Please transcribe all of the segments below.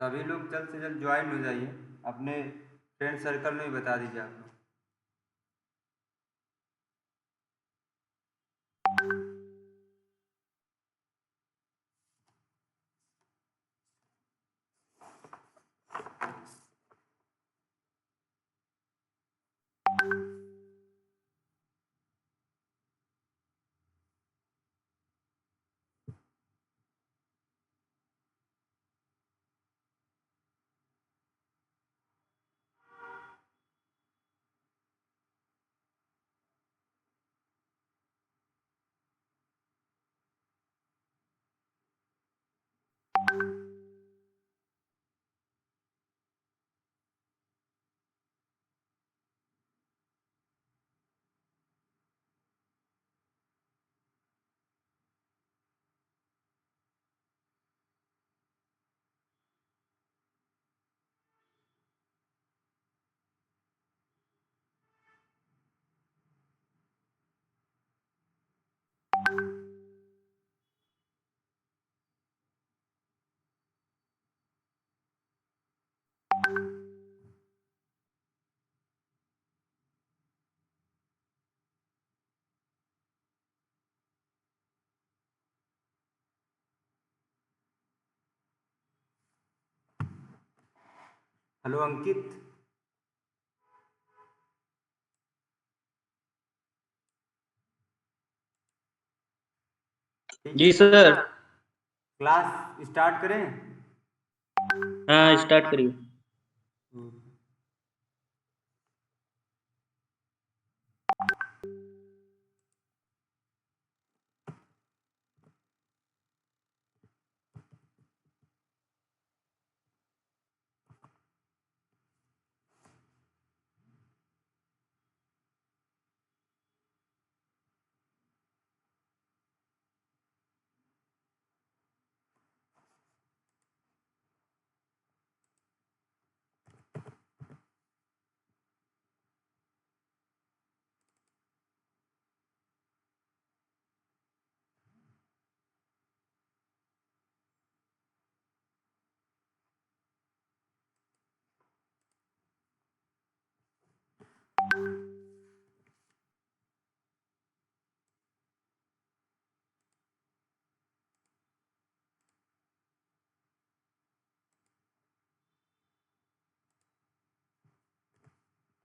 सभी लोग जल्द से जल्द ज्वाइन हो जाइए, अपने फ्रेंड सर्कल में भी बता दीजिए आप लोग। हेलो अंकित। ठीक है जी तो सर। क्लास स्टार्ट करें। हाँ, स्टार्ट करिए।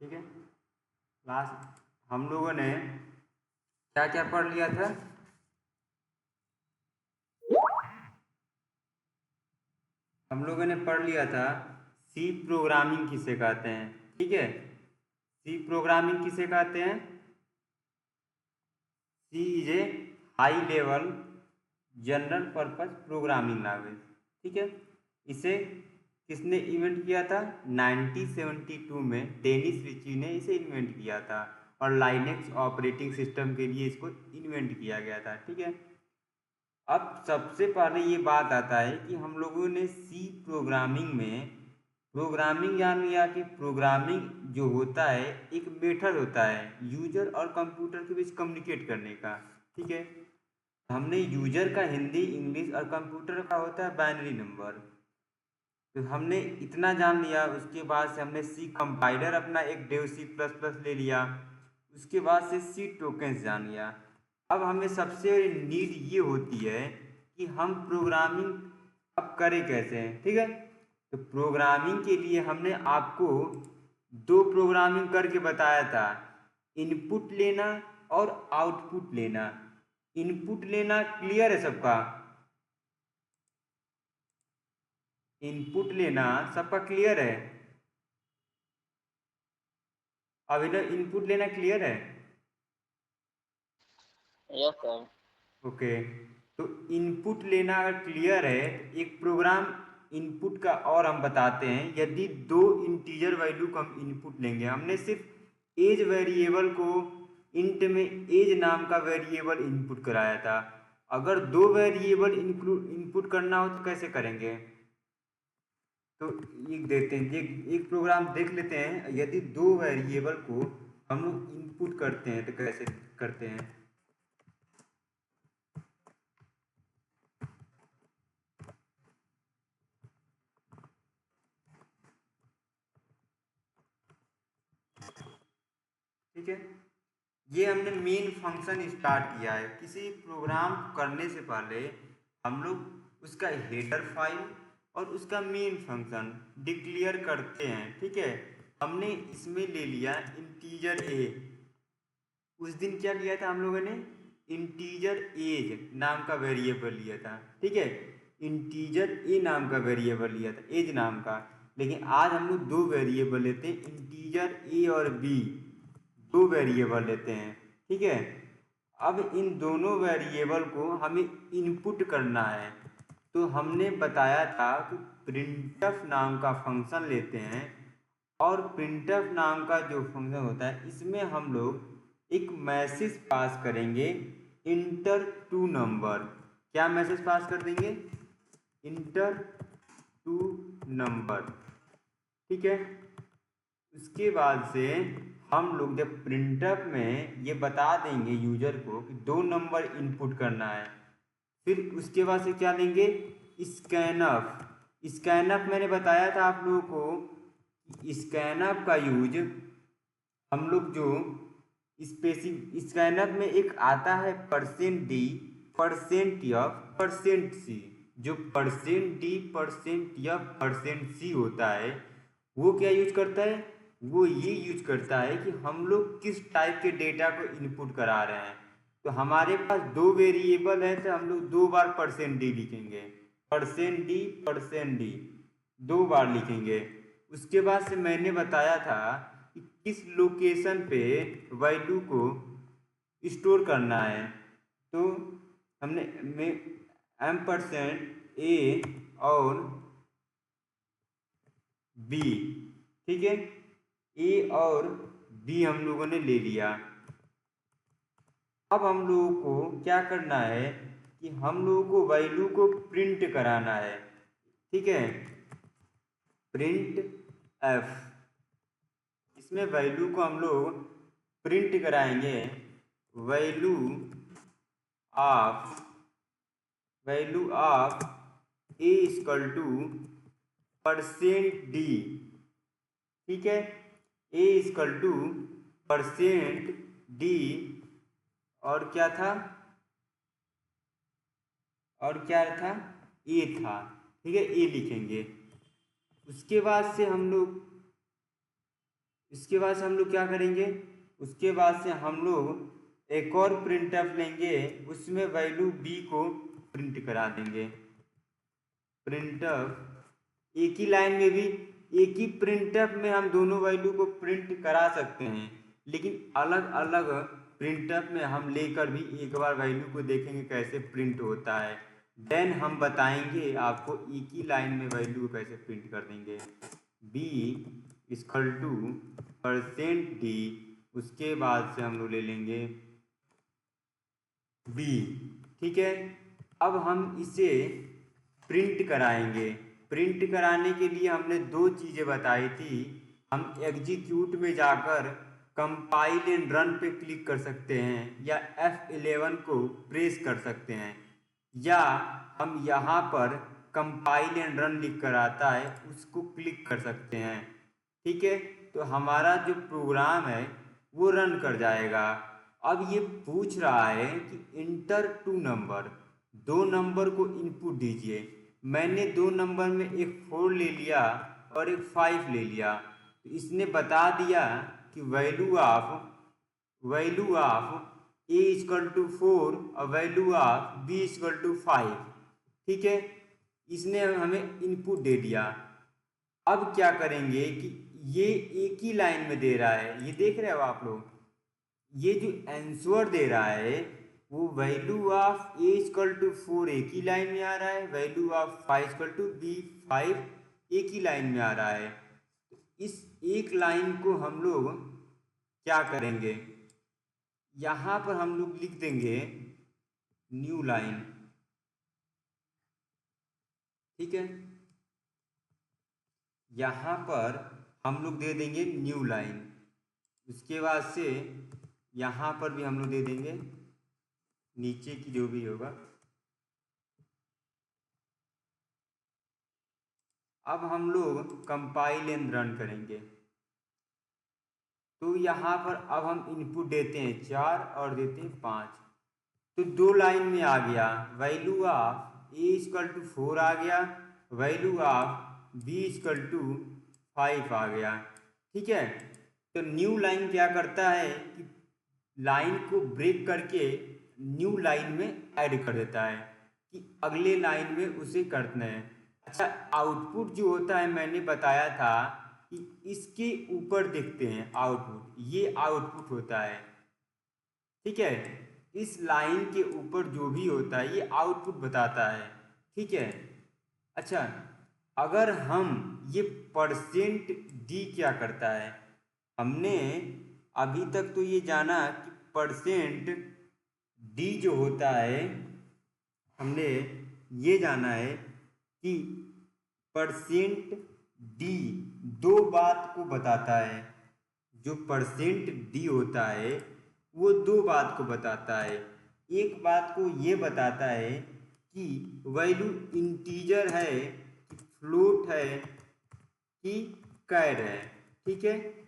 ठीक है, लास्ट हम लोगों ने क्या क्या पढ़ लिया था। हम लोगों ने पढ़ लिया था सी प्रोग्रामिंग किसे कहते हैं। ठीक है, सी प्रोग्रामिंग किसे कहते हैं। C is a high level general purpose programming language. ठीक है, इसे किसने इन्वेंट किया था। 1972 में डेनिस रिची ने इसे इन्वेंट किया था और लाइनेक्स ऑपरेटिंग सिस्टम के लिए इसको इन्वेंट किया गया था। ठीक है, अब सबसे पहले ये बात आता है कि हम लोगों ने सी प्रोग्रामिंग में प्रोग्रामिंग जान लिया कि प्रोग्रामिंग जो होता है एक मेथड होता है यूजर और कंप्यूटर के बीच कम्युनिकेट करने का। ठीक है, हमने यूजर का हिंदी इंग्लिश और कंप्यूटर का होता है बाइनरी नंबर। तो हमने इतना जान लिया, उसके बाद से हमने सी कंपाइलर अपना एक डेव सी प्लस प्लस ले लिया। उसके बाद से सी टोकन्स जान लिया। अब हमें सबसे नीड ये होती है कि हम प्रोग्रामिंग अब करें कैसे हैं। ठीक है, तो प्रोग्रामिंग के लिए हमने आपको दो प्रोग्रामिंग करके बताया था, इनपुट लेना और आउटपुट लेना। इनपुट लेना क्लियर है सबका। इनपुट लेना सबका क्लियर है। अभिनव, इनपुट लेना क्लियर है। Yes sir. ओके, तो इनपुट लेना अगर क्लियर है तो एक प्रोग्राम इनपुट का और हम बताते हैं। यदि दो इंटीजर वैल्यू को हम इनपुट लेंगे, हमने सिर्फ एज वेरिएबल को इंट में एज नाम का वेरिएबल इनपुट कराया था। अगर दो वेरिएबल इनपुट करना हो तो कैसे करेंगे। तो एक देते हैं, एक प्रोग्राम देख लेते हैं। यदि दो वेरिएबल को हम लोग इनपुट करते हैं तो कैसे करते हैं। ठीक है, ये हमने मेन फंक्शन स्टार्ट किया है। किसी प्रोग्राम करने से पहले हम लोग उसका हेडर फाइल और उसका मेन फंक्शन डिक्लेयर करते हैं। ठीक है, हमने इसमें ले लिया इंटीजर ए। उस दिन क्या लिया था हम लोगों ने, इंटीजर एज नाम का वेरिएबल लिया था। ठीक है, इंटीजर ए नाम का वेरिएबल लिया था, एज नाम का। लेकिन आज हम लोग दो वेरिएबल लेते हैं, इंटीजर ए और बी, दो वेरिएबल लेते हैं। ठीक है, अब इन दोनों वेरिएबल को हमें इनपुट करना है। तो हमने बताया था कि प्रिंटफ नाम का फंक्शन लेते हैं, और प्रिंटफ नाम का जो फंक्शन होता है इसमें हम लोग एक मैसेज पास करेंगे, इंटर टू नंबर। क्या मैसेज पास कर देंगे, इंटर टू नंबर। ठीक है, उसके बाद से हम लोग जब प्रिंटफ में ये बता देंगे यूजर को कि दो नंबर इनपुट करना है, फिर उसके बाद से क्या लेंगे, स्कैनफ। स्कैनफ मैंने बताया था आप लोगों को, स्कैनफ का यूज हम लोग जो स्कैनफ में एक आता है %d, %f, %c। जो %d, %f, %c होता है वो क्या यूज करता है, वो ये यूज करता है कि हम लोग किस टाइप के डेटा को इनपुट करा रहे हैं। तो हमारे पास दो वेरिएबल है तो हम लोग दो बार %d लिखेंगे, %d, %d दो बार लिखेंगे। उसके बाद से मैंने बताया था कि किस लोकेशन पे वैल्यू को स्टोर करना है। तो हमने %a और b, ठीक है, a और b हम लोगों ने ले लिया। अब हम लोगों को क्या करना है कि हम लोगों को वैल्यू को प्रिंट कराना है। ठीक है, प्रिंट f, इसमें वैल्यू को हम लोग प्रिंट कराएंगे, value of A equal to %d। ठीक है, ए इक्वल टू %d, और क्या था, और क्या था, ए था। ठीक है, ए लिखेंगे। उसके बाद से हम लोग क्या करेंगे, उसके बाद से हम लोग एक और प्रिंटफ लेंगे, उसमें वैल्यू बी को प्रिंट करा देंगे। प्रिंटफ एक ही लाइन में भी, एक ही प्रिंटफ में हम दोनों वैल्यू को प्रिंट करा सकते हैं, लेकिन अलग अलग प्रिंटफ में हम लेकर भी एक बार वैल्यू को देखेंगे कैसे प्रिंट होता है। देन हम बताएंगे आपको एक ही लाइन में वैल्यू को कैसे प्रिंट कर देंगे। बी इक्वल टू %d, उसके बाद से हम लोग ले लेंगे बी। ठीक है, अब हम इसे प्रिंट कराएंगे। प्रिंट कराने के लिए हमने दो चीज़ें बताई थी। हम एग्जीक्यूट में जाकर कंपाइल एंड रन पे क्लिक कर सकते हैं, या F11 को प्रेस कर सकते हैं, या हम यहाँ पर कंपाइल एंड रन लिख कर आता है उसको क्लिक कर सकते हैं। ठीक है, तो हमारा जो प्रोग्राम है वो रन कर जाएगा। अब ये पूछ रहा है कि इंटर टू नंबर, दो नंबर को इनपुट दीजिए। मैंने दो नंबर में एक 4 ले लिया और एक 5 ले लिया। तो इसने बता दिया कि value of A equal to 4 और value of B equal to 5। ठीक है, इसने हमें इनपुट दे दिया। अब क्या करेंगे कि ये एक ही लाइन में दे रहा है, ये देख रहे हो आप लोग, ये जो आंसर दे रहा है वो value of A equal to 4 एक ही लाइन में आ रहा है, value of 5 equal to B 5 एक ही लाइन में आ रहा है। इस एक लाइन को हम लोग क्या करेंगे, यहाँ पर हम लोग लिख देंगे न्यू लाइन। ठीक है, यहाँ पर हम लोग दे देंगे न्यू लाइन। उसके बाद से यहाँ पर भी हम लोग दे देंगे नीचे की जो भी होगा। अब हम लोग कंपाइल एंड रन करेंगे। तो यहाँ पर अब हम इनपुट देते हैं 4 और देते हैं 5, तो 2 लाइन में आ गया। Value of A equal to 4 आ गया, value of B equal to 5 आ गया। ठीक है, तो न्यू लाइन क्या करता है कि लाइन को ब्रेक करके न्यू लाइन में ऐड कर देता है कि अगले लाइन में उसे करना है। अच्छा, आउटपुट जो होता है मैंने बताया था कि इसके ऊपर देखते हैं आउटपुट, ये आउटपुट होता है। ठीक है, इस लाइन के ऊपर जो भी होता है ये आउटपुट बताता है। ठीक है, अच्छा, अगर हम ये परसेंट डी क्या करता है, हमने अभी तक तो ये जाना कि परसेंट डी जो होता है, हमने ये जाना है कि परसेंट डी दो बात को बताता है। जो परसेंट डी होता है वो दो बात को बताता है। एक बात को ये बताता है कि वैल्यू इंटीजर है कि फ्लोट है कि कैर है। ठीक है,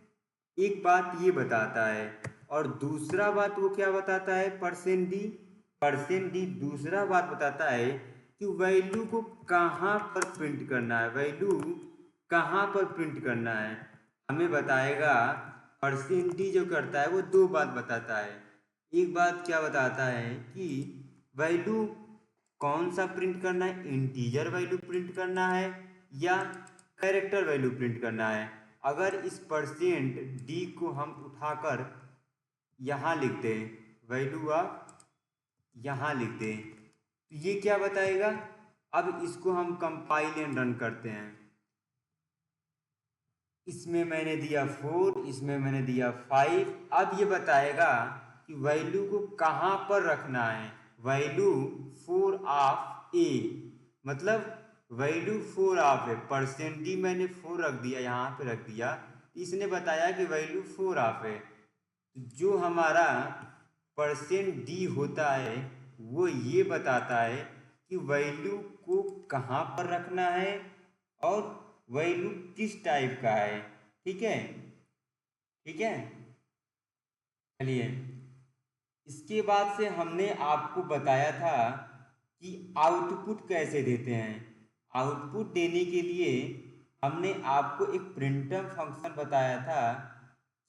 एक बात ये बताता है, और दूसरा बात वो क्या बताता है, परसेंट डी दूसरा बात बताता है कि वैल्यू को कहाँ पर प्रिंट करना है, वैल्यू कहाँ पर प्रिंट करना है। हमें बताएगा परसेंट डी जो करता है वो दो बात बताता है। एक बात क्या बताता है कि वैल्यू कौन सा प्रिंट करना है, इंटीजर वैल्यू प्रिंट करना है या कैरेक्टर वैल्यू प्रिंट करना है। अगर इस परसेंट डी को हम उठाकर यहाँ लिख दें, वैल्यू आप यहाँ लिख दें, तो ये क्या बताएगा। अब इसको हम कंपाइल एंड रन करते हैं। इसमें मैंने दिया 4, इसमें मैंने दिया 5। अब ये बताएगा कि वैल्यू को कहाँ पर रखना है, वैल्यू 4 ऑफ ए, मतलब वैल्यू 4 ऑफ है। परसेंट डी मैंने 4 रख दिया, यहाँ पे रख दिया, इसने बताया कि वैल्यू 4 ऑफ है। जो हमारा परसेंट डी होता है वो ये बताता है कि वैल्यू को कहाँ पर रखना है और वैल्यू किस टाइप का है। ठीक है, ठीक है, चलिए, इसके बाद से हमने आपको बताया था कि आउटपुट कैसे देते हैं। आउटपुट देने के लिए हमने आपको एक प्रिंटफ फंक्शन बताया था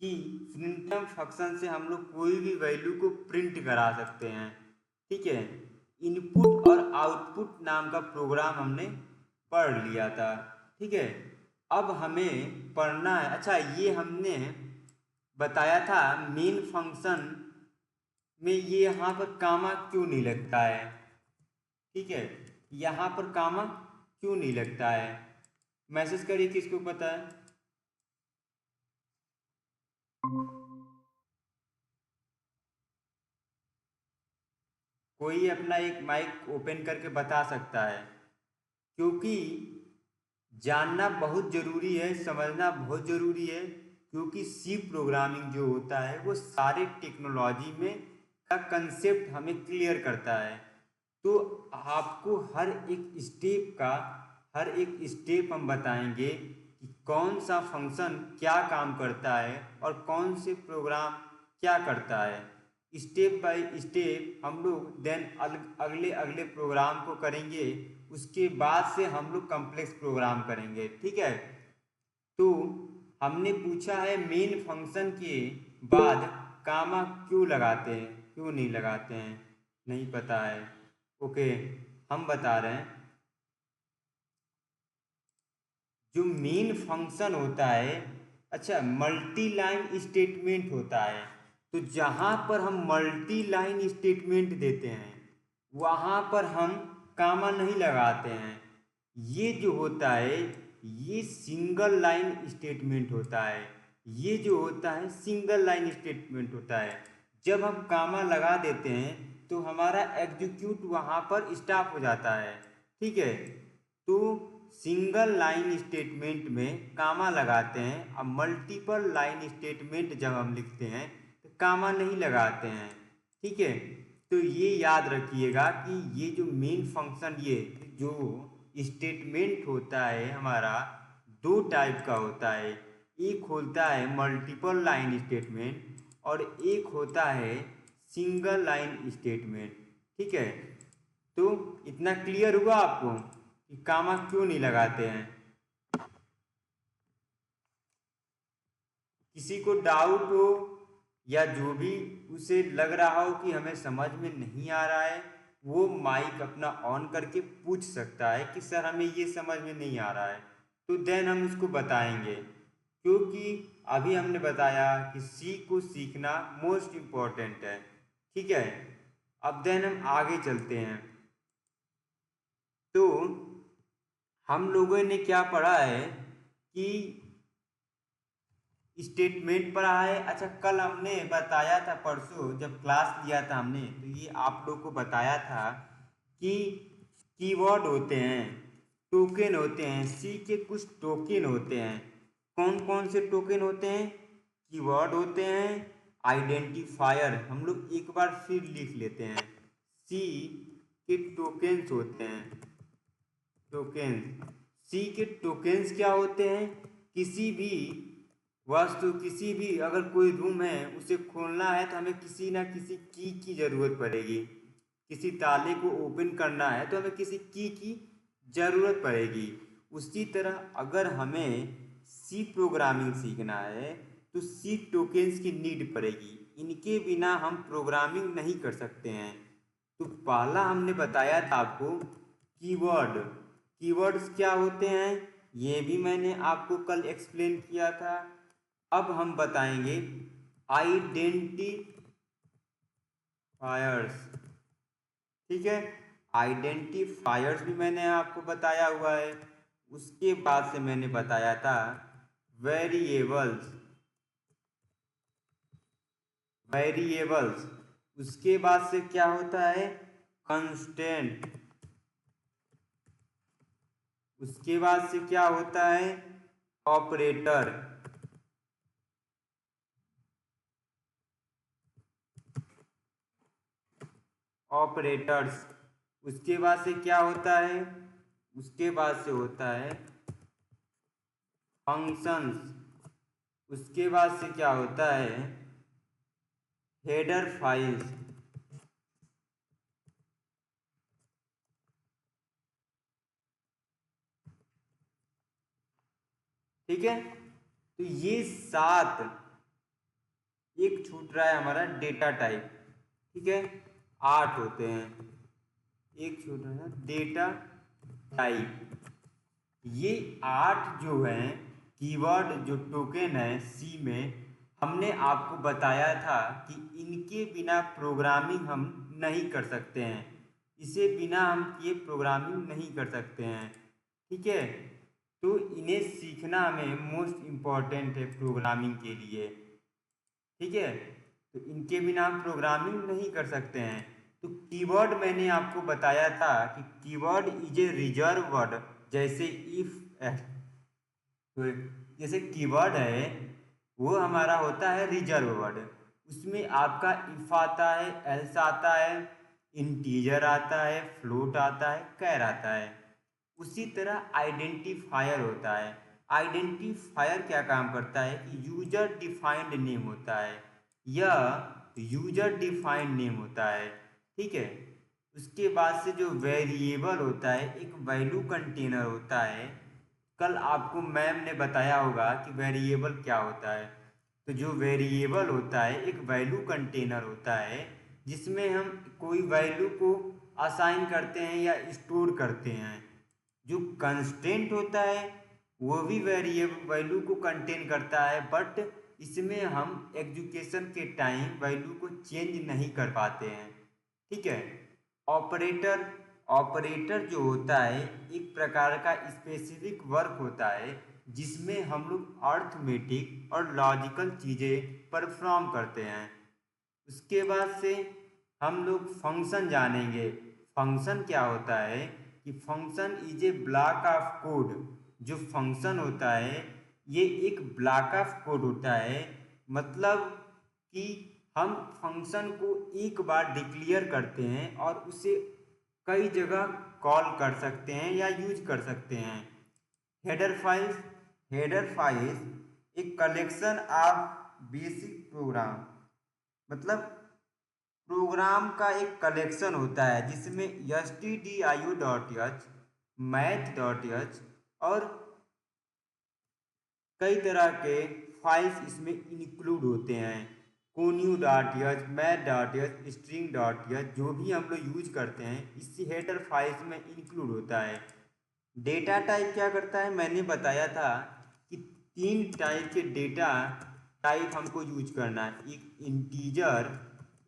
कि प्रिंटफ फंक्शन से हम लोग कोई भी वैल्यू को प्रिंट करा सकते हैं। ठीक है, इनपुट और आउटपुट नाम का प्रोग्राम हमने पढ़ लिया था। ठीक है, अब हमें पढ़ना है। अच्छा, ये हमने बताया था मेन फंक्शन में ये यहाँ पर कामा क्यों नहीं लगता है। ठीक है, यहाँ पर कामा क्यों नहीं लगता है, मैसेज करिए किसको पता है। कोई अपना एक माइक ओपन करके बता सकता है, क्योंकि जानना बहुत ज़रूरी है, समझना बहुत ज़रूरी है, क्योंकि सी प्रोग्रामिंग जो होता है वो सारे टेक्नोलॉजी में का कंसेप्ट हमें क्लियर करता है। तो आपको हर एक स्टेप हम बताएंगे कि कौन सा फंक्शन क्या काम करता है और कौन से प्रोग्राम क्या करता है। स्टेप बाय स्टेप हम लोग देन अगले अगले प्रोग्राम को करेंगे, उसके बाद से हम लोग कम्प्लेक्स प्रोग्राम करेंगे। ठीक है, तो हमने पूछा है मेन फंक्शन के बाद कामा क्यों लगाते हैं, क्यों नहीं लगाते हैं, नहीं पता है। ओके, हम बता रहे हैं, जो मेन फंक्शन होता है, अच्छा, मल्टी लाइन स्टेटमेंट होता है। तो जहाँ पर हम मल्टी लाइन स्टेटमेंट देते हैं वहाँ पर हम कामा नहीं लगाते हैं। ये जो होता है ये सिंगल लाइन स्टेटमेंट होता है, ये जो होता है सिंगल लाइन स्टेटमेंट होता है। जब हम कामा लगा देते हैं तो हमारा एग्जीक्यूट वहाँ पर स्टॉप हो जाता है। ठीक है, तो सिंगल लाइन स्टेटमेंट में कामा लगाते हैं, अब मल्टीपल लाइन स्टेटमेंट जब हम लिखते हैं तो कामा नहीं लगाते हैं। ठीक है, तो ये याद रखिएगा कि ये जो मेन फंक्शन, ये जो स्टेटमेंट होता है हमारा दो टाइप का होता है। एक होता है मल्टीपल लाइन स्टेटमेंट और एक होता है सिंगल लाइन स्टेटमेंट। ठीक है, तो इतना क्लियर हुआ आपको कि कामा क्यों नहीं लगाते हैं? किसी को डाउट हो या जो भी उसे लग रहा हो कि हमें समझ में नहीं आ रहा है, वो माइक अपना ऑन करके पूछ सकता है कि सर हमें ये समझ में नहीं आ रहा है, तो देन हम उसको बताएंगे। क्योंकि अभी हमने बताया कि सी को सीखना मोस्ट इम्पॉर्टेंट है। ठीक है, अब देन हम आगे चलते हैं। तो हम लोगों ने क्या पढ़ा है कि स्टेटमेंट पढ़ा है। अच्छा, कल हमने बताया था, परसों जब क्लास लिया था हमने, तो ये आप लोग को बताया था कि कीवर्ड होते हैं, टोकन होते हैं, सी के कुछ टोकन होते हैं। कौन कौन से टोकन होते हैं? कीवर्ड होते हैं, आइडेंटिफायर। हम लोग एक बार फिर लिख लेते हैं, सी के टोकन्स होते हैं, टोकन्स। सी के टोकन्स क्या होते हैं? किसी भी वस्तु, किसी भी अगर कोई रूम है उसे खोलना है तो हमें किसी ना किसी की ज़रूरत पड़ेगी। किसी ताले को ओपन करना है तो हमें किसी की ज़रूरत पड़ेगी। उसी तरह अगर हमें सी प्रोग्रामिंग सीखना है तो सी टोकन्स की नीड पड़ेगी। इनके बिना हम प्रोग्रामिंग नहीं कर सकते हैं। तो पहला हमने बताया था आपको कीवर्ड। कीवर्ड्स क्या होते हैं ये भी मैंने आपको कल एक्सप्लेन किया था। अब हम बताएंगे आइडेंटिफायर्स। ठीक है, आइडेंटिफायर्स भी मैंने आपको बताया हुआ है। उसके बाद से मैंने बताया था वेरिएबल्स। वेरिएबल्स, उसके बाद से क्या होता है? कंस्टेंट। उसके बाद से क्या होता है? ऑपरेटर। ऑपरेटर्स। उसके बाद से क्या होता है? उसके बाद से होता है फंक्शंस। उसके बाद से क्या होता है? Header files. ठीक है, तो ये 7, एक छूट रहा है हमारा डेटा टाइप। ठीक है, 8 होते हैं, एक छूट रहा है डेटा टाइप। ये 8 जो हैं कीवर्ड, जो टोकन है सी में, हमने आपको बताया था कि इनके बिना प्रोग्रामिंग हम नहीं कर सकते हैं। इसे बिना हम किए प्रोग्रामिंग नहीं कर सकते हैं। ठीक है, तो इन्हें सीखना हमें मोस्ट इम्पॉर्टेंट है प्रोग्रामिंग के लिए। ठीक है, तो इनके बिना हम प्रोग्रामिंग नहीं कर सकते हैं। तो कीवर्ड मैंने आपको बताया था कि keyword is a reserve word. जैसे इफ, तो जैसे कीवर्ड है वो हमारा होता है रिजर्व वर्ड। उसमें आपका इफ आता है, एल्स आता है, इंटीजर आता है, फ्लोट आता है, कैर आता है। उसी तरह आइडेंटिफायर होता है। आइडेंटिफायर क्या काम करता है कि यूजर डिफाइंड नेम होता है, यह यूजर डिफाइंड नेम होता है। ठीक है, उसके बाद से जो वेरिएबल होता है, एक वैल्यू कंटेनर होता है। कल आपको मैम ने बताया होगा कि वेरिएबल क्या होता है। तो जो वेरिएबल होता है एक वैल्यू कंटेनर होता है, जिसमें हम कोई वैल्यू को असाइन करते हैं या स्टोर करते हैं। जो कंस्टेंट होता है वो भी वेरिएबल वैल्यू को कंटेन करता है, बट इसमें हम एग्जीक्यूशन के टाइम वैल्यू को चेंज नहीं कर पाते हैं। ठीक है, ऑपरेटर। ऑपरेटर जो होता है एक प्रकार का स्पेसिफिक वर्क होता है, जिसमें हम लोग अर्थमेटिक और लॉजिकल चीज़ें परफॉर्म करते हैं। उसके बाद से हम लोग फंक्शन जानेंगे। फंक्शन क्या होता है कि function is a block of code. जो फंक्शन होता है ये एक ब्लॉक ऑफ कोड होता है। मतलब कि हम फंक्शन को एक बार डिक्लेयर करते हैं और उसे कई जगह कॉल कर सकते हैं या यूज कर सकते हैं। Header files. हेडर फाइल्स एक कलेक्शन ऑफ बेसिक प्रोग्राम, मतलब प्रोग्राम का एक कलेक्शन होता है जिसमें stdio.h, math.h और कई तरह के फाइल्स इसमें इंक्लूड होते हैं। conyu.h, math.h, string.h जो भी हम लोग यूज करते हैं इसी हेडर फाइल्स में इंक्लूड होता है। डेटा टाइप क्या करता है, मैंने बताया था कि 3 टाइप के डेटा टाइप हमको यूज करना है, एक इंटीजर,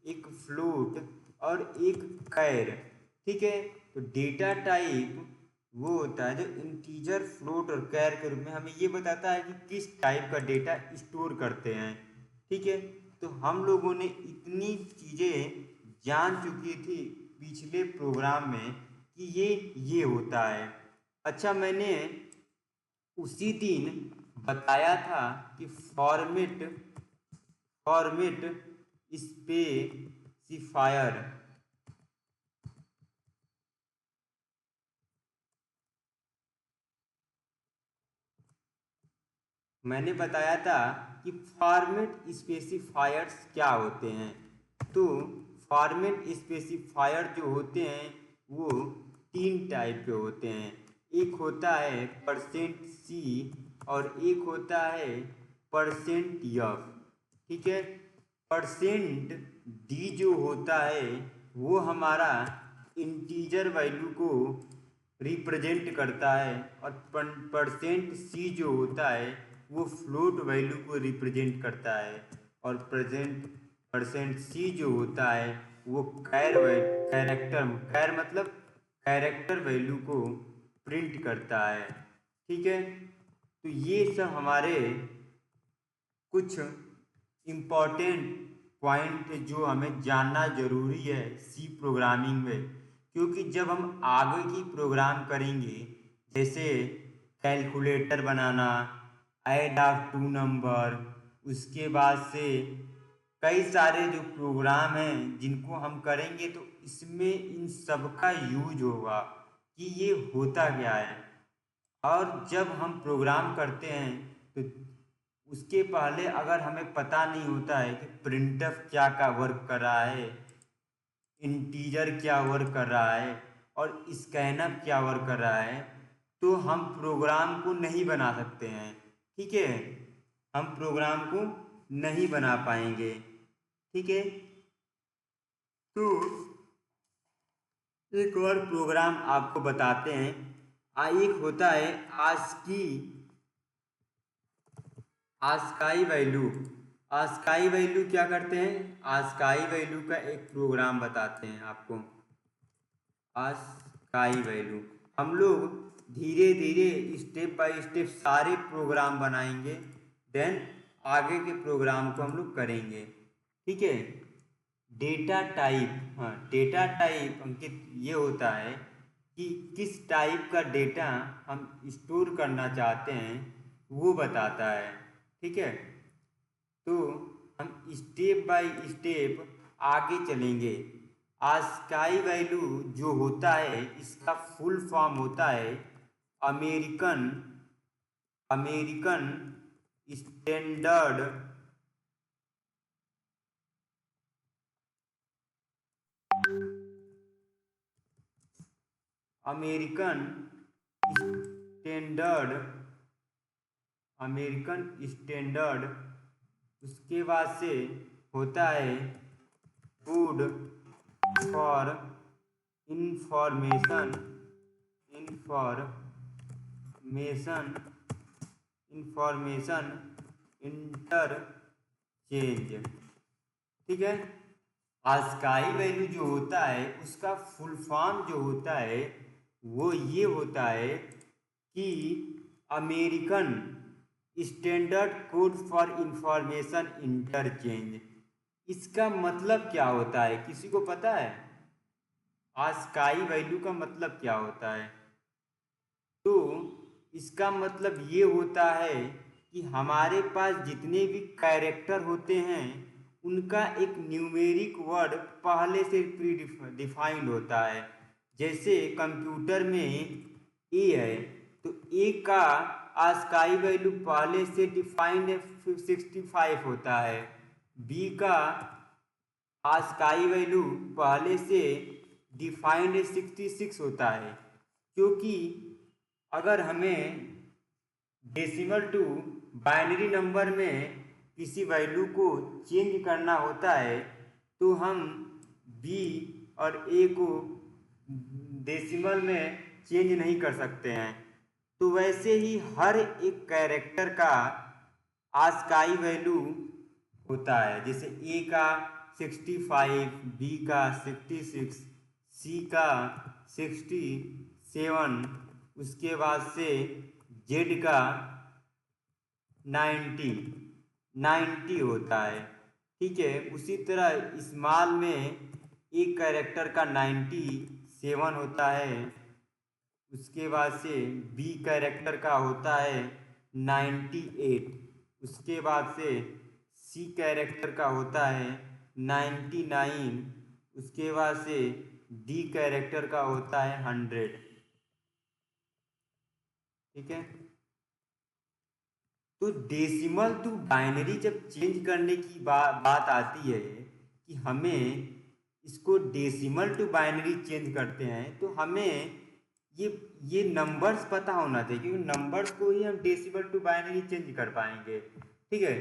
एक फ्लोट और एक कैर। ठीक है, तो डेटा टाइप वो होता है जो इंटीजर, फ्लोट और कैर के रूप में हमें ये बताता है कि किस टाइप का डेटा स्टोर करते हैं। ठीक है, तो हम लोगों ने इतनी चीज़ें जान चुकी थी पिछले प्रोग्राम में कि ये होता है। अच्छा, मैंने उसी दिन बताया था कि फॉर्मेट स्पेसिफायर, मैंने बताया था कि फॉर्मेट स्पेसिफायर्स क्या होते हैं। तो फॉर्मेट स्पेसिफायर जो होते हैं वो 3 टाइप के होते हैं। एक होता है %c और एक होता है %f। ठीक है, %d जो होता है वो हमारा इंटीजर वैल्यू को रिप्रेजेंट करता है और %c जो होता है वो फ्लोट वैल्यू को रिप्रेजेंट करता है और %c जो होता है वो कैर मतलब कैरेक्टर वैल्यू को प्रिंट करता है। ठीक है, तो ये सब हमारे कुछ इम्पॉर्टेंट पॉइंट जो हमें जानना ज़रूरी है सी प्रोग्रामिंग में, क्योंकि जब हम आगे की प्रोग्राम करेंगे जैसे calculator banana, add of 2 number, उसके बाद से कई सारे जो प्रोग्राम हैं जिनको हम करेंगे तो इसमें इन सब का यूज होगा कि ये होता क्या है। और जब हम प्रोग्राम करते हैं तो उसके पहले अगर हमें पता नहीं होता है कि प्रिंटफ क्या का वर्क कर रहा है, इंटीजर क्या वर्क कर रहा है और स्कैनर क्या वर्क कर रहा है, तो हम प्रोग्राम को नहीं बना सकते हैं। ठीक है, हम प्रोग्राम को नहीं बना पाएंगे। ठीक है, तो एक और प्रोग्राम आपको बताते हैं। एक होता है आस्काई वैल्यू। आस्काई वैल्यू क्या करते हैं, आस्काई वैल्यू का एक प्रोग्राम बताते हैं आपको। आस्काई वैल्यू हम लोग धीरे धीरे स्टेप बाय स्टेप सारे प्रोग्राम बनाएंगे, देन आगे के प्रोग्राम को हम लोग करेंगे। ठीक है, डेटा टाइप, हाँ डेटा टाइप अंकित ये होता है कि किस टाइप का डेटा हम स्टोर करना चाहते हैं वो बताता है। ठीक है, तो हम स्टेप बाय स्टेप आगे चलेंगे। आस्काई वैल्यू जो होता है इसका फुल फॉर्म होता है American American standard American standard American standard. उसके बाद से होता है code for information information information interchange. ठीक है, आस्काई वैल्यू जो होता है उसका फुल फॉर्म जो होता है वो ये होता है कि American standard code for information interchange. इसका मतलब क्या होता है, किसी को पता है आस्काई वैल्यू का मतलब क्या होता है? तो इसका मतलब ये होता है कि हमारे पास जितने भी कैरेक्टर होते हैं उनका एक न्यूमेरिक वर्ड पहले से प्री डिफाइंड होता है। जैसे कंप्यूटर में ए है तो ए का आस्काई वैल्यू पहले से डिफाइंड 65 होता है। बी का आस्काई वैल्यू पहले से डिफाइंड 66 होता है, क्योंकि अगर हमें डेसिमल टू बाइनरी नंबर में किसी वैल्यू को चेंज करना होता है तो हम बी और ए को डेसिमल में चेंज नहीं कर सकते हैं। तो वैसे ही हर एक कैरेक्टर का आस्काई वैल्यू होता है, जैसे ए का 65, बी का 66, सी का 67, उसके बाद से जेड का 90 होता है। ठीक है, उसी तरह स्मॉल में एक कैरेक्टर का 97 होता है, उसके बाद से बी कैरेक्टर का होता है 98, उसके बाद से सी कैरेक्टर का होता है 99, उसके बाद से डी कैरेक्टर का होता है 100। ठीक है, तो डेसिमल टू बाइनरी जब चेंज करने की बात आती है कि हमें इसको डेसिमल टू बाइनरी चेंज करते हैं, तो हमें ये नंबर्स पता होना चाहिए, क्योंकि नंबर्स को ही हम डेसिमल टू बाइनरी चेंज कर पाएंगे। ठीक है,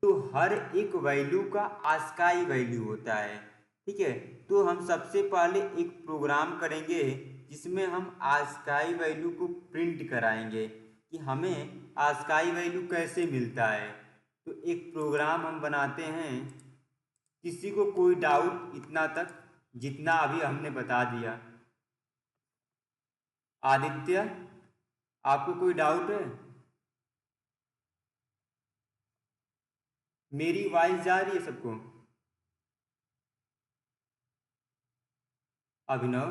तो हर एक वैल्यू का आस्काई वैल्यू होता है। ठीक है, तो हम सबसे पहले एक प्रोग्राम करेंगे जिसमें हम आस्काई वैल्यू को प्रिंट कराएंगे कि हमें आस्काई वैल्यू कैसे मिलता है। तो एक प्रोग्राम हम बनाते हैं। किसी को कोई डाउट इतना तक जितना अभी हमने बता दिया? आदित्य, आपको कोई डाउट है? मेरी वॉइस जा रही है सबको? अभिनव,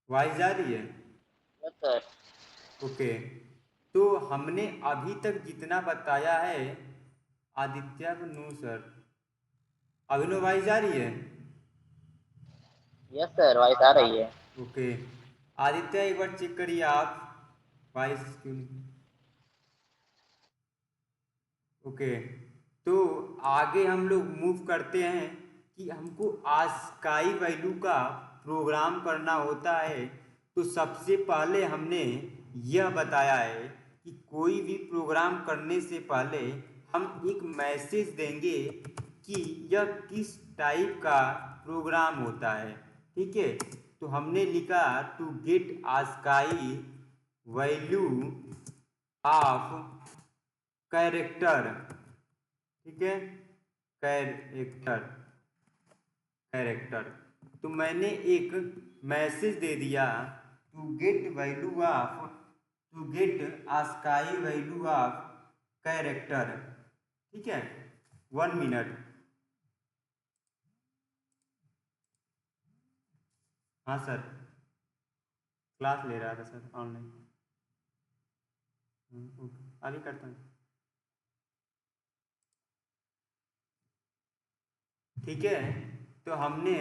वॉइस जा रही है? Yes sir. ओके, तो हमने अभी तक जितना बताया है, आदित्य को नो सर, अभिनव वॉइस जा रही है? यस सर, वॉइस आ रही है। ओके, आदित्य एक बार चेक करिए आप, वॉइस क्यों नहीं? ओके, तो आगे हम लोग मूव करते हैं कि हमको आस्काई वैल्यू का प्रोग्राम करना होता है। तो सबसे पहले हमने यह बताया है कि कोई भी प्रोग्राम करने से पहले हम एक मैसेज देंगे कि यह किस टाइप का प्रोग्राम होता है। ठीक है, तो हमने लिखा to get ASCII value of character. ठीक है, कैरेक्टर, कैरेक्टर, तो मैंने एक मैसेज दे दिया to get value of, to get ASCII value of character. ठीक है, 1 मिनट। हाँ सर, क्लास ले रहा था सर ऑनलाइन। ओके, अभी करता हूँ। ठीक है, तो हमने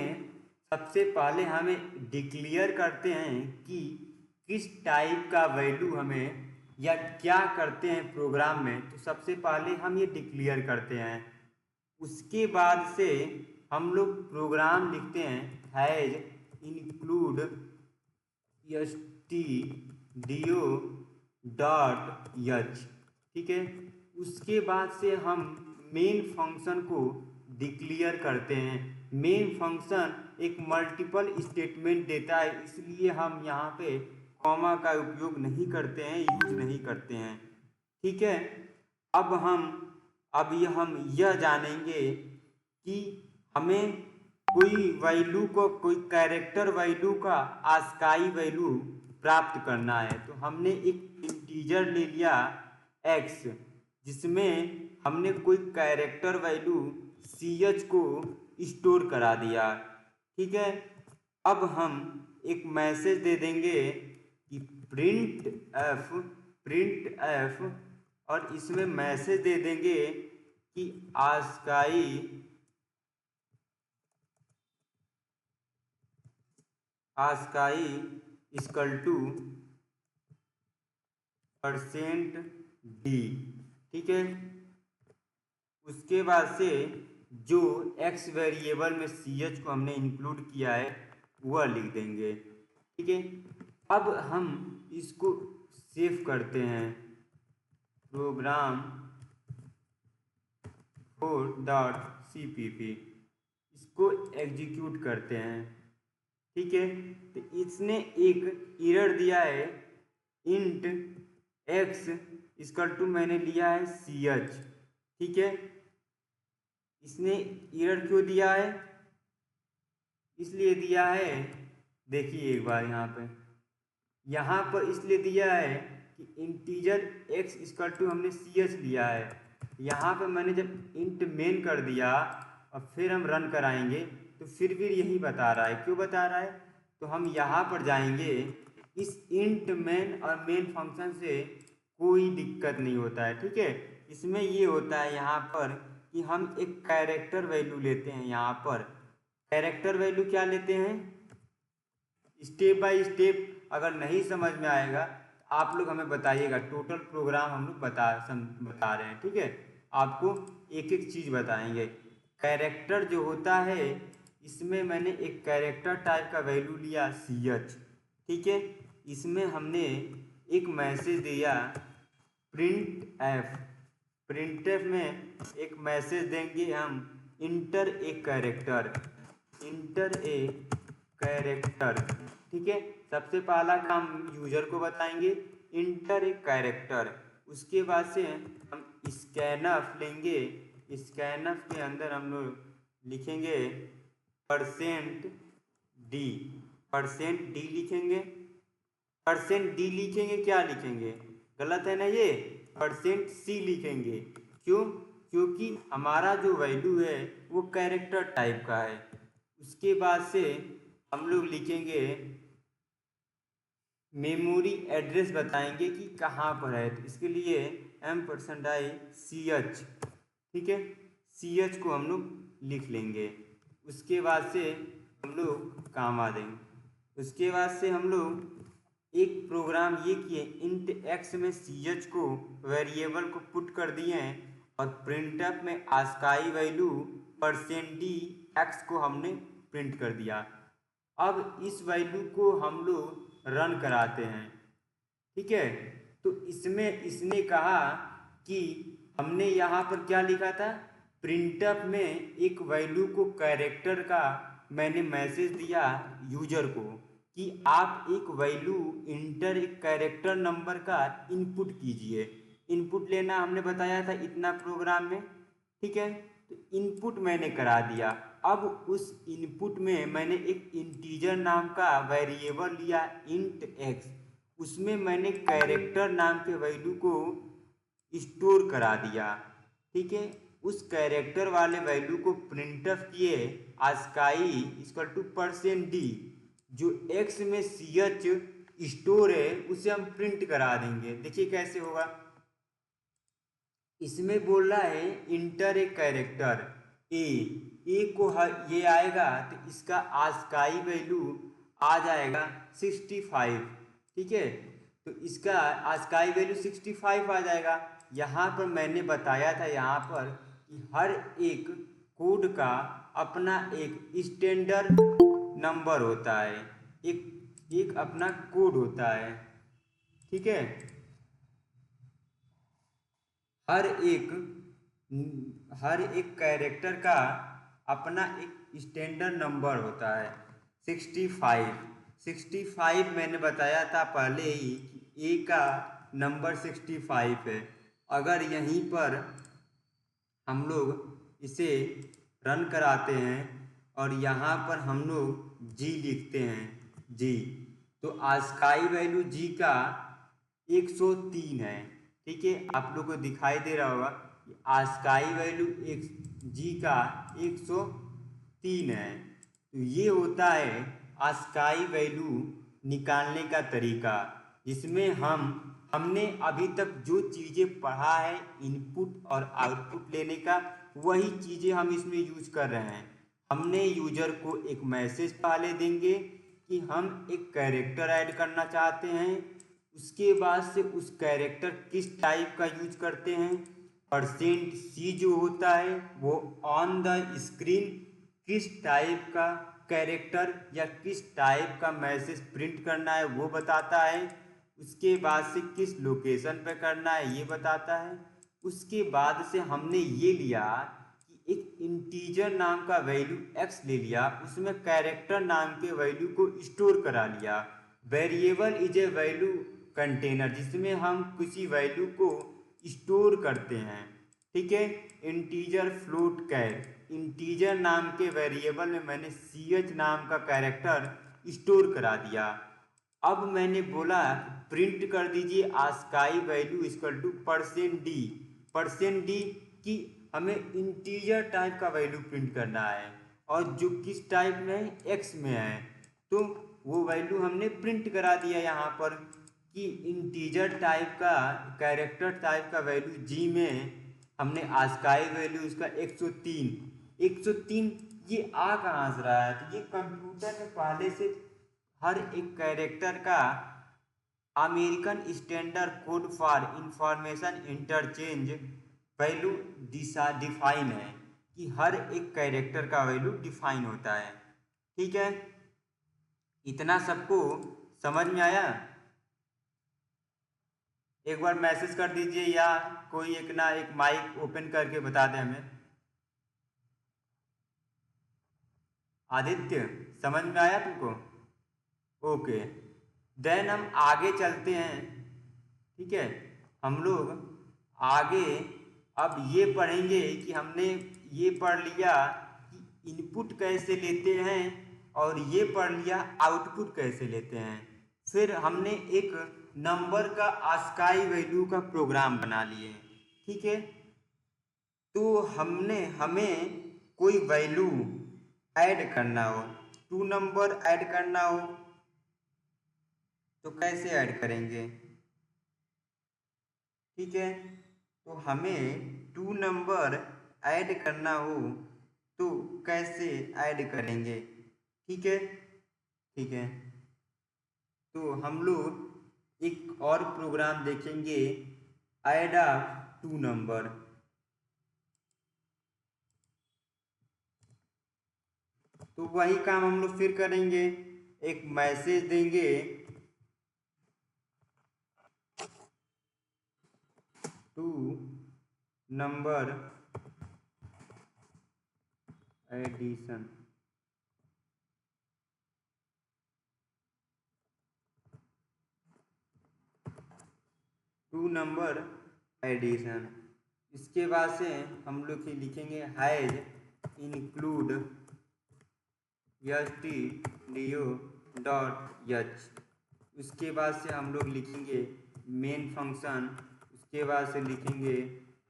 सबसे पहले हमें डिक्लेयर करते हैं कि किस टाइप का वैल्यू हमें या क्या करते हैं प्रोग्राम में। तो सबसे पहले हम ये डिक्लेयर करते हैं, उसके बाद से हम लोग प्रोग्राम लिखते हैं hash include S T D O dot H. ठीक है, उसके बाद से हम मेन फंक्शन को डिक्लेयर करते हैं। मेन फंक्शन एक मल्टीपल स्टेटमेंट देता है, इसलिए हम यहाँ पे कॉमा का उपयोग नहीं करते हैं, यूज नहीं करते हैं। ठीक है, अब हम यह जानेंगे कि हमें कोई वैल्यू को, कोई कैरेक्टर वैल्यू का आस्काई वैल्यू प्राप्त करना है। तो हमने एक इंटीजर ले लिया x, जिसमें हमने कोई कैरेक्टर वैल्यू ch को स्टोर करा दिया। ठीक है, अब हम एक मैसेज दे देंगे कि प्रिंट एफ, और इसमें मैसेज दे देंगे कि आस्काई इक्वल टू %d, ठीक है। उसके बाद से जो x वेरिएबल में ch को हमने इंक्लूड किया है वह लिख देंगे, ठीक है। अब हम इसको सेव करते हैं, प्रोग्राम 4.cpp, इसको एग्जीक्यूट करते हैं, ठीक है। तो इसने एक एरर दिया है, इंट x इक्वल टू मैंने लिया है ch, ठीक है। इसने एरर क्यों दिया है, इसलिए दिया है, देखिए एक बार यहाँ पर इसलिए दिया है कि इंटीजर x इक्वल टू हमने ch लिया है। यहाँ पर मैंने जब इंट मेन कर दिया और फिर हम रन कराएंगे तो फिर भी यही बता रहा है। क्यों बता रहा है, तो हम यहाँ पर जाएंगे, इस इंट मेन और मेन फंक्शन से कोई दिक्कत नहीं होता है, ठीक है। इसमें ये होता है यहाँ पर कि हम एक कैरेक्टर वैल्यू लेते हैं। यहाँ पर कैरेक्टर वैल्यू क्या लेते हैं, स्टेप बाय स्टेप अगर नहीं समझ में आएगा तो आप लोग हमें बताइएगा, टोटल प्रोग्राम हम लोग बता रहे हैं, ठीक है। आपको एक एक चीज़ बताएंगे। कैरेक्टर जो होता है, इसमें मैंने एक कैरेक्टर टाइप का वैल्यू लिया ch, ठीक है। इसमें हमने एक मैसेज दिया प्रिंट एफ में एक मैसेज देंगे हम, इंटर ए कैरेक्टर, ठीक है। सबसे पहला काम यूजर को बताएंगे, इंटर ए कैरेक्टर। उसके बाद से हम स्कैनफ लेंगे, स्कैनफ के अंदर हम लोग लिखेंगे %d लिखेंगे, क्या लिखेंगे, गलत है ना, ये %c लिखेंगे। क्यों, क्योंकि हमारा जो वैल्यू है वो कैरेक्टर टाइप का है। उसके बाद से हम लोग लिखेंगे मेमोरी एड्रेस, बताएंगे कि कहाँ पर है, तो इसके लिए $ch, ठीक है, ch को हम लोग लिख लेंगे। उसके बाद से हम लोग काम आ देंगे। उसके बाद से हम लोग एक प्रोग्राम ये किए, इंट x में ch को वेरिएबल को पुट कर दिए हैं और प्रिंटअप में आस्काई वैल्यू %d x को हमने प्रिंट कर दिया। अब इस वैल्यू को हम लोग रन कराते हैं, ठीक है। तो इसमें इसने कहा कि हमने यहाँ पर क्या लिखा था, प्रिंटअप में एक वैल्यू को कैरेक्टर का मैंने मैसेज दिया यूजर को कि आप एक वैल्यू इंटर एक कैरेक्टर नंबर का इनपुट कीजिए। इनपुट लेना हमने बताया था इतना प्रोग्राम में, ठीक है। तो इनपुट मैंने करा दिया। अब उस इनपुट में मैंने एक इंटीजर नाम का वेरिएबल लिया इंट x, उसमें मैंने कैरेक्टर नाम के वैल्यू को स्टोर करा दिया, ठीक है। उस कैरेक्टर वाले वैल्यू को प्रिंटफ किए आस्काई इक्वल टू %d, जो x में ch स्टोर है उसे हम प्रिंट करा देंगे। देखिए कैसे होगा, इसमें बोल रहा है इंटर ए कैरेक्टर ए को ये आएगा तो इसका आस्काई वैल्यू आ जाएगा 65, ठीक है। तो इसका आस्काई वैल्यू 65 आ जाएगा। यहाँ पर मैंने बताया था यहाँ पर कि हर एक कोड का अपना एक स्टैंडर्ड नंबर होता है, एक अपना कोड होता है, ठीक है। हर एक कैरेक्टर का अपना एक स्टैंडर्ड नंबर होता है 65 मैंने बताया था पहले ही कि ए का नंबर 65 है। अगर यहीं पर हम लोग इसे रन कराते हैं और यहाँ पर हम लोग जी लिखते हैं, जी, तो आस्काई वैल्यू जी का 103 है, ठीक है। आप लोग को दिखाई दे रहा होगा कि आस्काई वैल्यू जी का 103 है। तो ये होता है आस्काई वैल्यू निकालने का तरीका, जिसमें हमने अभी तक जो चीज़ें पढ़ा है इनपुट और आउटपुट लेने का, वही चीज़ें हम इसमें यूज कर रहे हैं। हमने यूजर को एक मैसेज पहले देंगे कि हम एक कैरेक्टर ऐड करना चाहते हैं, उसके बाद से उस कैरेक्टर किस टाइप का यूज करते हैं, परसेंट सी जो होता है वो ऑन द स्क्रीन किस टाइप का कैरेक्टर या किस टाइप का मैसेज प्रिंट करना है वो बताता है। उसके बाद से किस लोकेशन पे करना है ये बताता है। उसके बाद से हमने ये लिया कि एक इंटीजर नाम का वैल्यू x ले लिया, उसमें कैरेक्टर नाम के वैल्यू को स्टोर करा लिया। Variable is a value container, जिसमें हम किसी वैल्यू को स्टोर करते हैं। ठीक है, इंटीजर फ्लोट कैर, इंटीजर नाम के वेरिएबल में मैंने ch नाम का कैरेक्टर स्टोर करा दिया। अब मैंने बोला प्रिंट कर दीजिए ASCII value equal to %d, %d की हमें इंटीजर टाइप का वैल्यू प्रिंट करना है और जो किस टाइप में है x में है, तो वो वैल्यू हमने प्रिंट करा दिया यहाँ पर कि इंटीजर टाइप का कैरेक्टर टाइप का वैल्यू g में हमने आस्काई वैल्यू इसका 103 ये आ कहाँ से रहा है, तो ये कंप्यूटर में पहले से हर एक कैरेक्टर का American standard code for information interchange value Disha define है कि हर एक कैरेक्टर का वैल्यू डिफाइन होता है। ठीक है, इतना सबको समझ में आया? एक बार मैसेज कर दीजिए या कोई एक ना एक माइक ओपन करके बता दे हमें। आदित्य, समझ में आया तुमको? ओके, देन हम आगे चलते हैं। ठीक है, हम लोग आगे अब ये पढ़ेंगे कि हमने ये पढ़ लिया कि इनपुट कैसे लेते हैं और ये पढ़ लिया आउटपुट कैसे लेते हैं। फिर हमने एक नंबर का आस्काई वैल्यू का प्रोग्राम बना लिए। ठीक है, तो हमें कोई वैल्यू ऐड करना हो, 2 नंबर ऐड करना हो तो कैसे ऐड करेंगे? ठीक है, तो हमें 2 नंबर ऐड करना हो तो कैसे ऐड करेंगे? ठीक है, ठीक है, तो हम लोग एक और प्रोग्राम देखेंगे, ऐड अ 2 नंबर। तो वही काम हम लोग फिर करेंगे, एक मैसेज देंगे 2 number addition. Two number addition. इसके बाद से हम लोग लिखेंगे हैज इंक्लूड stdio.h। उसके बाद से हम लोग लिखेंगे मेन फंक्शन। उसके बाद से लिखेंगे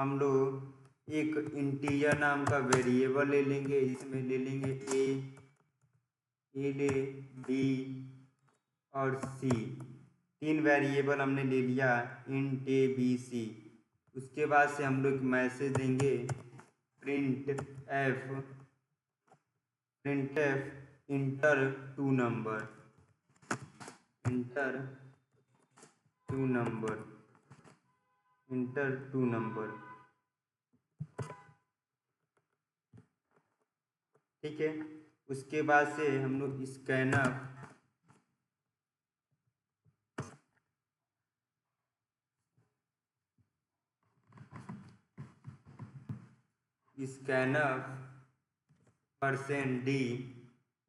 हम लोग एक इंटीजर नाम का वेरिएबल ले लेंगे, इसमें ले लेंगे ए ले बी और सी, 3 वेरिएबल हमने ले लिया इंट ए बी सी। उसके बाद से हम लोग मैसेज देंगे print F inter 2 number, inter 2 number, inter 2 number. ठीक है, उसके बाद से हम लोग स्कैनर %d,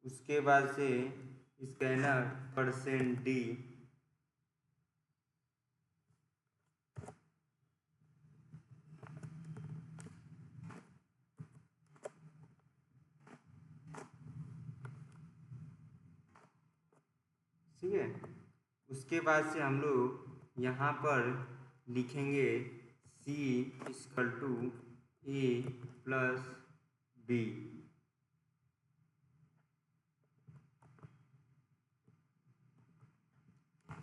उसके बाद से स्कैनर %d ठीक है। उसके बाद से हम लोग यहाँ पर लिखेंगे C equal to A plus B।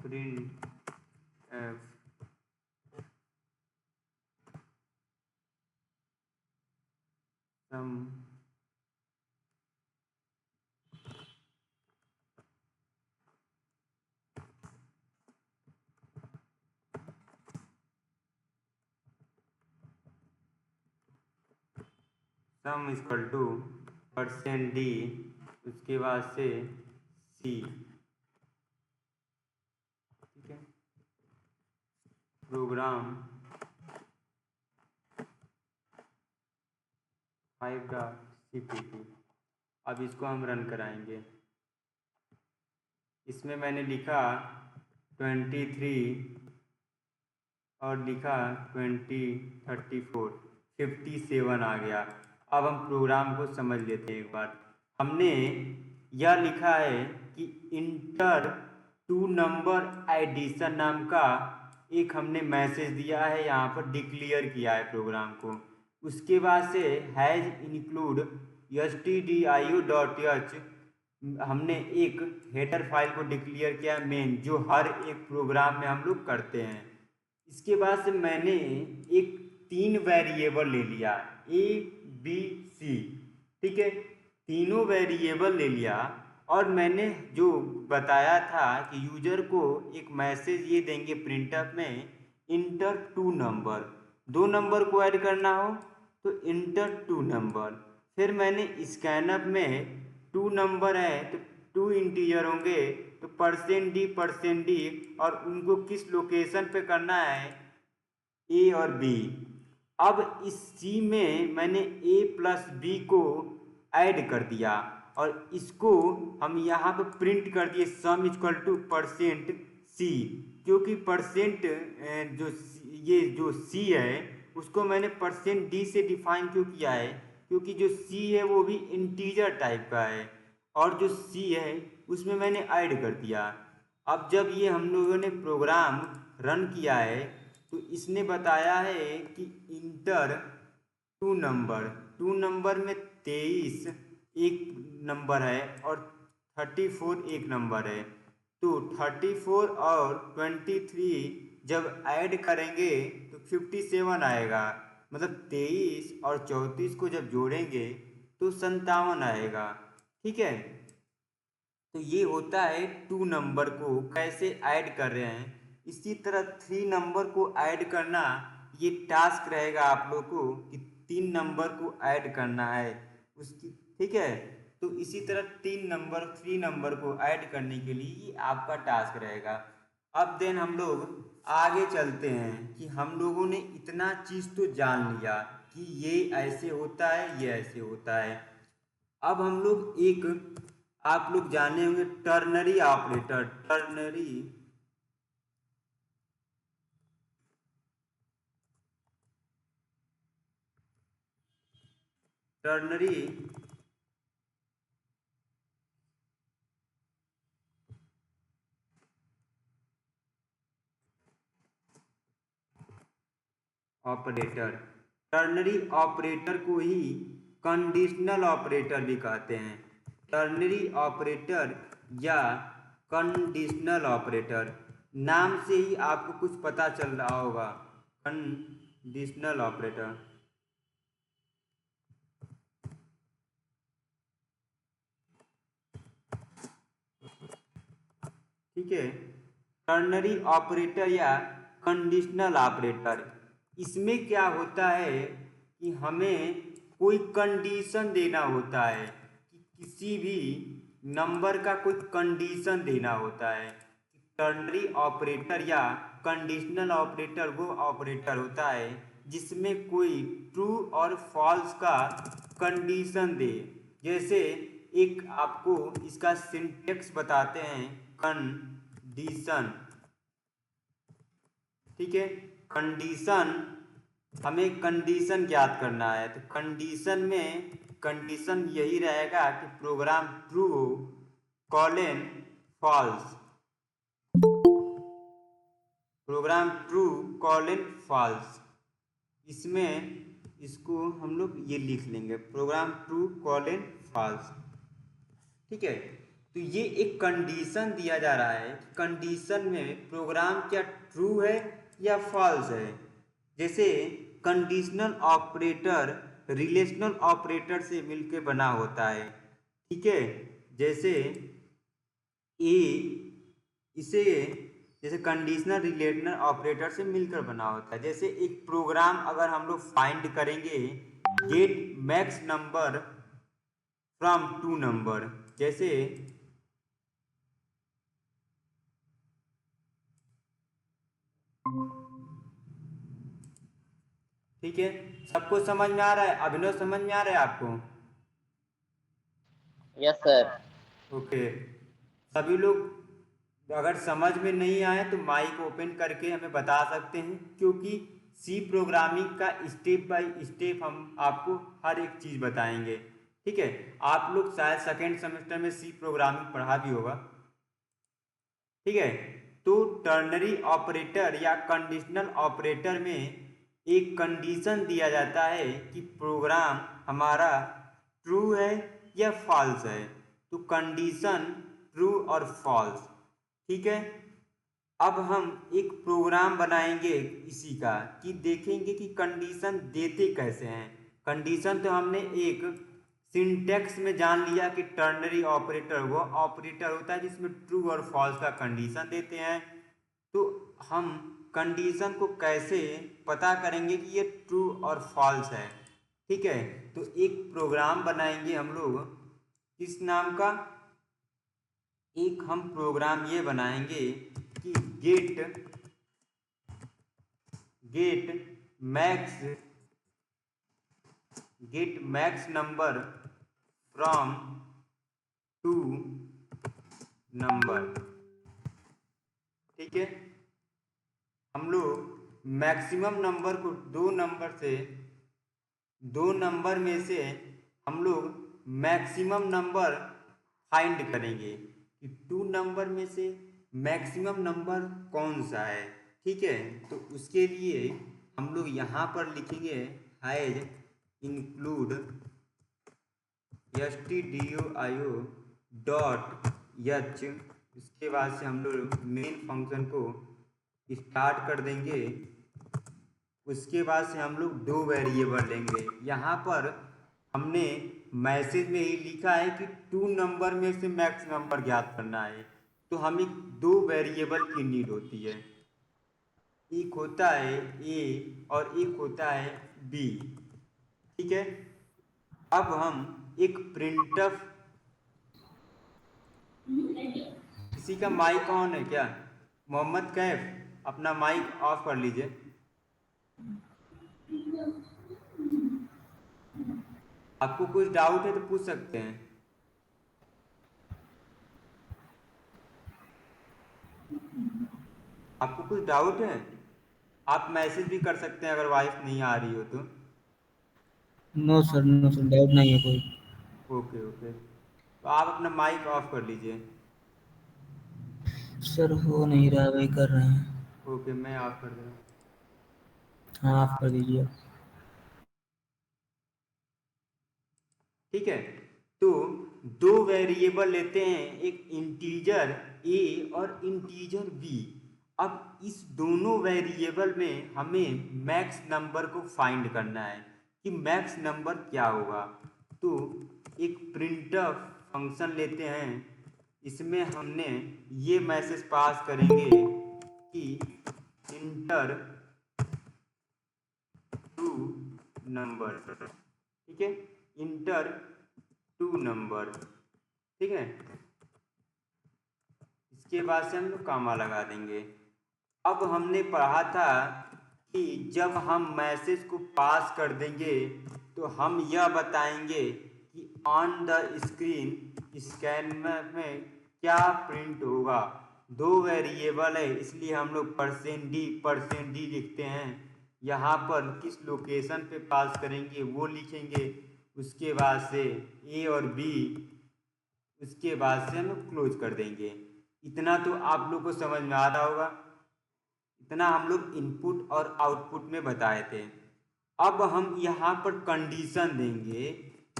Print F sum sum equal to percent D, उसके बाद से सी। ठीक है, प्रोग्राम 5.cpp। अब इसको हम रन कराएंगे। इसमें मैंने लिखा 23 और लिखा 2034, 57 आ गया। अब हम प्रोग्राम को समझ लेते हैं एक बार। हमने यह लिखा है कि इंटर टू नंबर एडिशन नाम का एक हमने मैसेज दिया है, यहाँ पर डिक्लेयर किया है प्रोग्राम को। उसके बाद से हैज इंक्लूड stdio.h हमने एक हेडर फाइल को डिक्लेयर किया मेन, जो हर एक प्रोग्राम में हम लोग करते हैं। इसके बाद से मैंने एक 3 वेरिएबल ले लिया, ए बी सी। ठीक है, तीनों वेरिएबल ले लिया और मैंने जो बताया था कि यूजर को एक मैसेज ये देंगे प्रिंटअप में, इंटर टू नंबर, 2 नंबर को ऐड करना हो तो इंटर टू नंबर। फिर मैंने स्कैनअप में 2 नंबर है तो 2 इंटीजर होंगे तो परसेंट डी और उनको किस लोकेशन पे करना है, ए और बी। अब इस सी में मैंने ए प्लस बी को ऐड कर दिया और इसको हम यहाँ पे प्रिंट कर दिए sum equal to percent C, क्योंकि परसेंट ये जो सी है उसको मैंने परसेंट डी से डिफाइन क्यों किया है, क्योंकि जो सी है वो भी इंटीजर टाइप का है और जो सी है उसमें मैंने ऐड कर दिया। अब जब ये हम लोगों ने प्रोग्राम रन किया है तो इसने बताया है कि इंटर टू नंबर में 23 एक नंबर है और 34 एक नंबर है। तो 34 और 23 जब ऐड करेंगे तो 57 आएगा, मतलब 23 और 34 को जब जोड़ेंगे तो 57 आएगा। ठीक है, तो ये होता है 2 नंबर को कैसे ऐड कर रहे हैं। इसी तरह 3 नंबर को ऐड करना ये टास्क रहेगा आप लोग को कि 3 नंबर को ऐड करना है उसकी। ठीक है, तो इसी तरह 3 नंबर को ऐड करने के लिए ये आपका टास्क रहेगा। अब देन हम लोग आगे चलते हैं कि हम लोगों ने इतना चीज़ तो जान लिया कि ये ऐसे होता है, ये ऐसे होता है। अब हम लोग एक, आप लोग जाने होंगे ternary operator, ternary operator. Ternary operator को ही कंडीशनल ऑपरेटर भी कहते हैं। टर्नरी ऑपरेटर या कंडीशनल ऑपरेटर नाम से ही आपको कुछ पता चल रहा होगा। कंडीशनल ऑपरेटर, ठीक है, टर्नरी ऑपरेटर या कंडीशनल ऑपरेटर, इसमें क्या होता है कि हमें कोई कंडीशन देना होता है कि किसी भी नंबर का कोई कंडीशन देना होता है। टर्नरी ऑपरेटर या कंडीशनल ऑपरेटर वो ऑपरेटर होता है जिसमें कोई ट्रू और फॉल्स का कंडीशन दे। जैसे एक आपको इसका सिंटेक्स बताते हैं, कंडीशन। ठीक है, कंडीशन, हमें कंडीशन ज्ञात करना है तो कंडीशन में कंडीशन यही रहेगा कि प्रोग्राम ट्रू हो colon false, program true colon false. इसमें इसको हम लोग ये लिख लेंगे, प्रोग्राम ट्रू कॉलन फॉल्स। ठीक है, तो ये एक कंडीशन दिया जा रहा है, कंडीशन में प्रोग्राम क्या ट्रू है या फॉल्स है। जैसे कंडीशनल ऑपरेटर रिलेशनल ऑपरेटर से मिलकर बना होता है। ठीक है, जैसे ए इसे जैसे कंडीशनल रिलेशनल ऑपरेटर से मिलकर बना होता है। जैसे एक प्रोग्राम अगर हम लोग फाइंड करेंगे get max number from two number, जैसे ठीक है, सबको समझ में आ रहा है? अभिनव समझ में आ रहा है आपको? Yes sir. ओके, सभी लोग अगर समझ में नहीं आए तो माइक ओपन करके हमें बता सकते हैं, क्योंकि सी प्रोग्रामिंग का स्टेप बाय स्टेप हम आपको हर एक चीज़ बताएंगे। ठीक है, आप लोग शायद सेकेंड सेमेस्टर में सी प्रोग्रामिंग पढ़ा भी होगा। ठीक है, तो टर्नरी ऑपरेटर या कंडीशनल ऑपरेटर में एक कंडीशन दिया जाता है कि प्रोग्राम हमारा ट्रू है या फॉल्स है, तो कंडीशन ट्रू और फॉल्स। ठीक है, अब हम एक प्रोग्राम बनाएंगे इसी का, कि देखेंगे कि कंडीशन देते कैसे हैं। कंडीशन तो हमने एक सिंटेक्स में जान लिया कि टर्नरी ऑपरेटर वो ऑपरेटर होता है जिसमें ट्रू और फॉल्स का कंडीशन देते हैं। तो हम कंडीशन को कैसे पता करेंगे कि ये ट्रू और फॉल्स है? ठीक है, तो एक प्रोग्राम बनाएंगे हम लोग किस नाम का, एक हम प्रोग्राम ये बनाएंगे कि get max number from two number. ठीक है, हम लोग मैक्सिमम नंबर को दो नंबर में से हम लोग मैक्सिमम नंबर फाइंड करेंगे कि टू नंबर में से मैक्सिमम नंबर कौन सा है। ठीक है, तो उसके लिए हम लोग यहाँ पर लिखेंगे has include stdio dot H. इसके बाद से हम लोग मेन फंक्शन को स्टार्ट कर देंगे। उसके बाद से हम लोग दो वेरिएबल लेंगे। यहाँ पर हमने मैसेज में ही लिखा है कि टू नंबर में से मैक्स नंबर ज्ञात करना है, तो हमें दो वेरिएबल की नीड होती है। एक होता है ए और एक होता है बी। ठीक है, अब हम एक प्रिंटफ, किसी का माइक ऑन है क्या? मोहम्मद कैफ, अपना माइक ऑफ कर लीजिए। आपको कुछ डाउट है तो पूछ सकते हैं। आपको कुछ डाउट है? आप मैसेज भी कर सकते हैं अगर वॉइस नहीं आ रही हो तो। नो सर डाउट नहीं है कोई। ओके ओके, तो आप अपना माइक ऑफ कर लीजिए। सर हो नहीं रहा, वही कर रहे हैं। ओके, मैं ऑफ कर दे रहा हूँ। हाँ आप कर दीजिए। ठीक है, तो दो वेरिएबल लेते हैं, एक इंटीजर ए और इंटीजर बी। अब इस दोनों वेरिएबल में हमें मैक्स नंबर को फाइंड करना है कि मैक्स नंबर क्या होगा। तो एक प्रिंटफ फंक्शन लेते हैं, इसमें हमने ये मैसेज पास करेंगे कि इंटर टू नंबर। ठीक है, इंटर टू नंबर। ठीक है, इसके बाद से हम लोग कामा लगा देंगे। अब हमने पढ़ा था कि जब हम मैसेज को पास कर देंगे तो हम यह बताएंगे कि ऑन द स्क्रीन स्कैन में क्या प्रिंट होगा। दो वेरिएबल है इसलिए हम लोग %d लिखते हैं। यहाँ पर किस लोकेशन पे पास करेंगे वो लिखेंगे। उसके बाद से ए और बी, उसके बाद से हम लोग क्लोज कर देंगे। इतना तो आप लोग को समझ में आ रहा होगा। इतना हम लोग इनपुट और आउटपुट में बताए थे। अब हम यहाँ पर कंडीशन देंगे,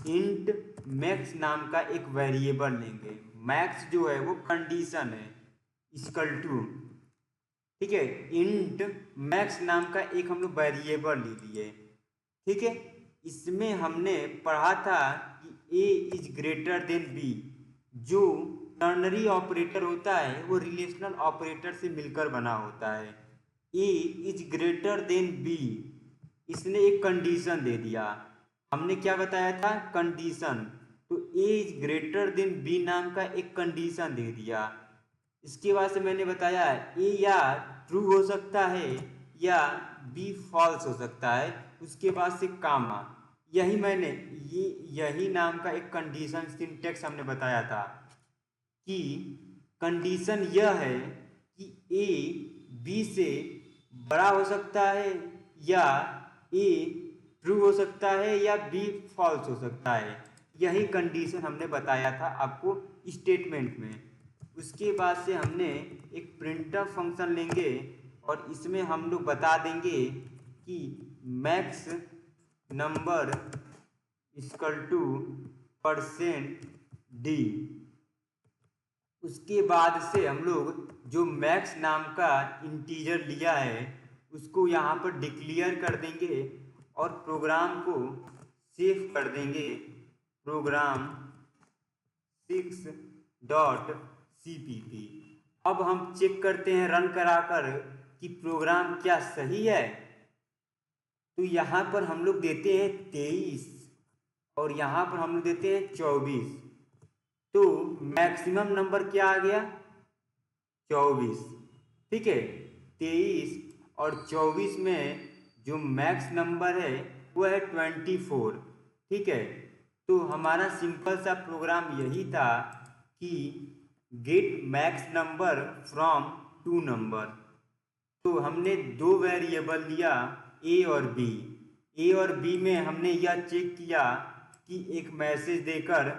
इंट मैक्स नाम का एक वेरिएबल लेंगे। मैक्स जो है वो कंडीशन है, इक्वल टू। ठीक है, इंट मैक्स नाम का एक हम लोग वेरिएबल ले लिए। ठीक है, इसमें हमने पढ़ा था कि ए इज ग्रेटर देन बी। जो टर्नरी ऑपरेटर होता है वो रिलेशनल ऑपरेटर से मिलकर बना होता है। ए इज ग्रेटर देन बी, इसने एक कंडीशन दे दिया। हमने क्या बताया था, कंडीशन। तो ए इज ग्रेटर देन बी नाम का एक कंडीशन दे दिया। इसके बाद से मैंने बताया ए या ट्रू हो सकता है या बी फॉल्स हो सकता है, उसके बाद से कामा। यही नाम का एक कंडीशन सिंटेक्स हमने बताया था कि कंडीशन यह है कि ए बी से बड़ा हो सकता है या ए ट्रू हो सकता है या बी फॉल्स हो सकता है। यही कंडीशन हमने बताया था आपको स्टेटमेंट में। उसके बाद से हमने एक प्रिंटफ फंक्शन लेंगे और इसमें हम लोग बता देंगे कि max number equal to %d। उसके बाद से हम लोग जो मैक्स नाम का इंटीजर लिया है उसको यहाँ पर डिक्लेयर कर देंगे और प्रोग्राम को सेव कर देंगे, प्रोग्राम 6.cpp। अब हम चेक करते हैं रन कराकर कि प्रोग्राम क्या सही है। तो यहाँ पर हम लोग देते हैं 23 और यहाँ पर हम लोग देते हैं 24। तो मैक्सिमम नंबर क्या आ गया, 24। ठीक है, 23 और 24 में जो मैक्स नंबर है वो है 24। ठीक है, तो हमारा सिंपल सा प्रोग्राम यही था कि get max number from 2 number. तो हमने दो वेरिएबल लिया ए और बी। ए और बी में हमने यह चेक किया कि एक मैसेज देकर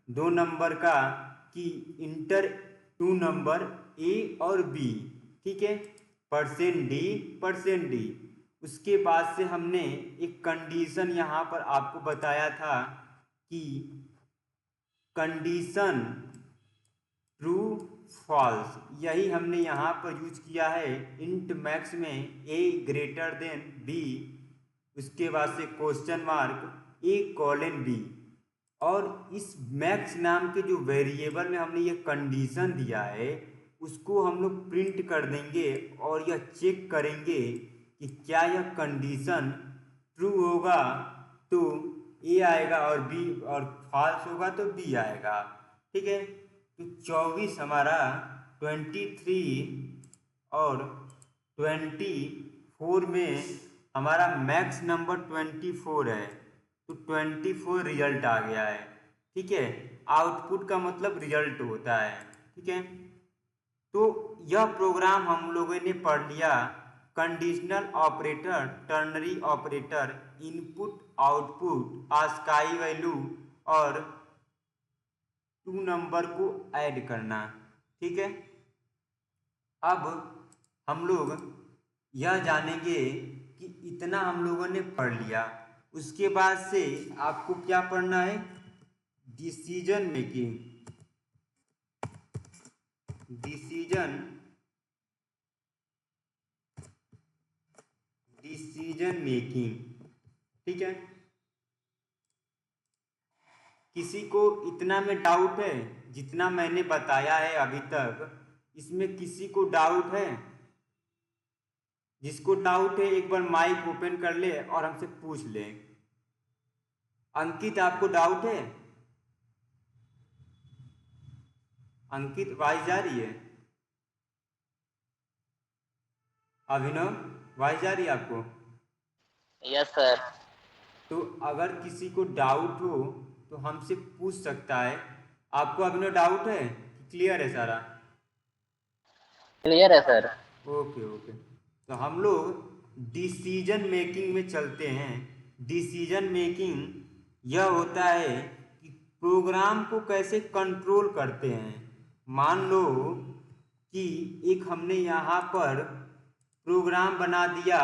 दो नंबर का कि इंटर 2 नंबर ए और बी। ठीक है, %d। उसके बाद से हमने एक कंडीशन यहाँ पर आपको बताया था कि कंडीशन ट्रू फॉल्स, यही हमने यहाँ पर यूज किया है इंट मैक्स में ए ग्रेटर देन बी, उसके बाद से क्वेश्चन मार्क A:B। और इस मैक्स नाम के जो वेरिएबल में हमने ये कंडीशन दिया है उसको हम लोग प्रिंट कर देंगे और यह चेक करेंगे कि क्या यह कंडीशन ट्रू होगा तो ए आएगा और बी, और फॉल्स होगा तो बी आएगा। ठीक है, तो 24 हमारा 23 और 24 में हमारा मैक्स नंबर 24 है, तो 24 रिजल्ट आ गया है। ठीक है, आउटपुट का मतलब रिजल्ट होता है। ठीक है, तो यह प्रोग्राम हम लोगों ने पढ़ लिया, conditional operator, ternary operator, input output, ASCII value और 2 नंबर को ऐड करना। ठीक है, अब हम लोग यह जानेंगे कि इतना हम लोगों ने पढ़ लिया। उसके बाद से आपको क्या पढ़ना है, डिसीजन मेकिंग। Decision making. ठीक है, किसी को इतना में डाउट है जितना मैंने बताया है अभी तक, इसमें किसी को डाउट है? जिसको डाउट है एक बार माइक ओपन कर ले और हमसे पूछ ले। अंकित, आपको डाउट है? अंकित, आवाज जा रही है? अभिनव, आवाज जा रही है आपको? Yes sir. तो अगर किसी को डाउट हो तो हमसे पूछ सकता है। आपको अभिनव डाउट है कि क्लियर है सारा? क्लियर है सर। ओके ओके, तो हम लोग डिसीजन मेकिंग में चलते हैं। डिसीजन मेकिंग यह होता है कि प्रोग्राम को कैसे कंट्रोल करते हैं। मान लो कि एक हमने यहाँ पर प्रोग्राम बना दिया,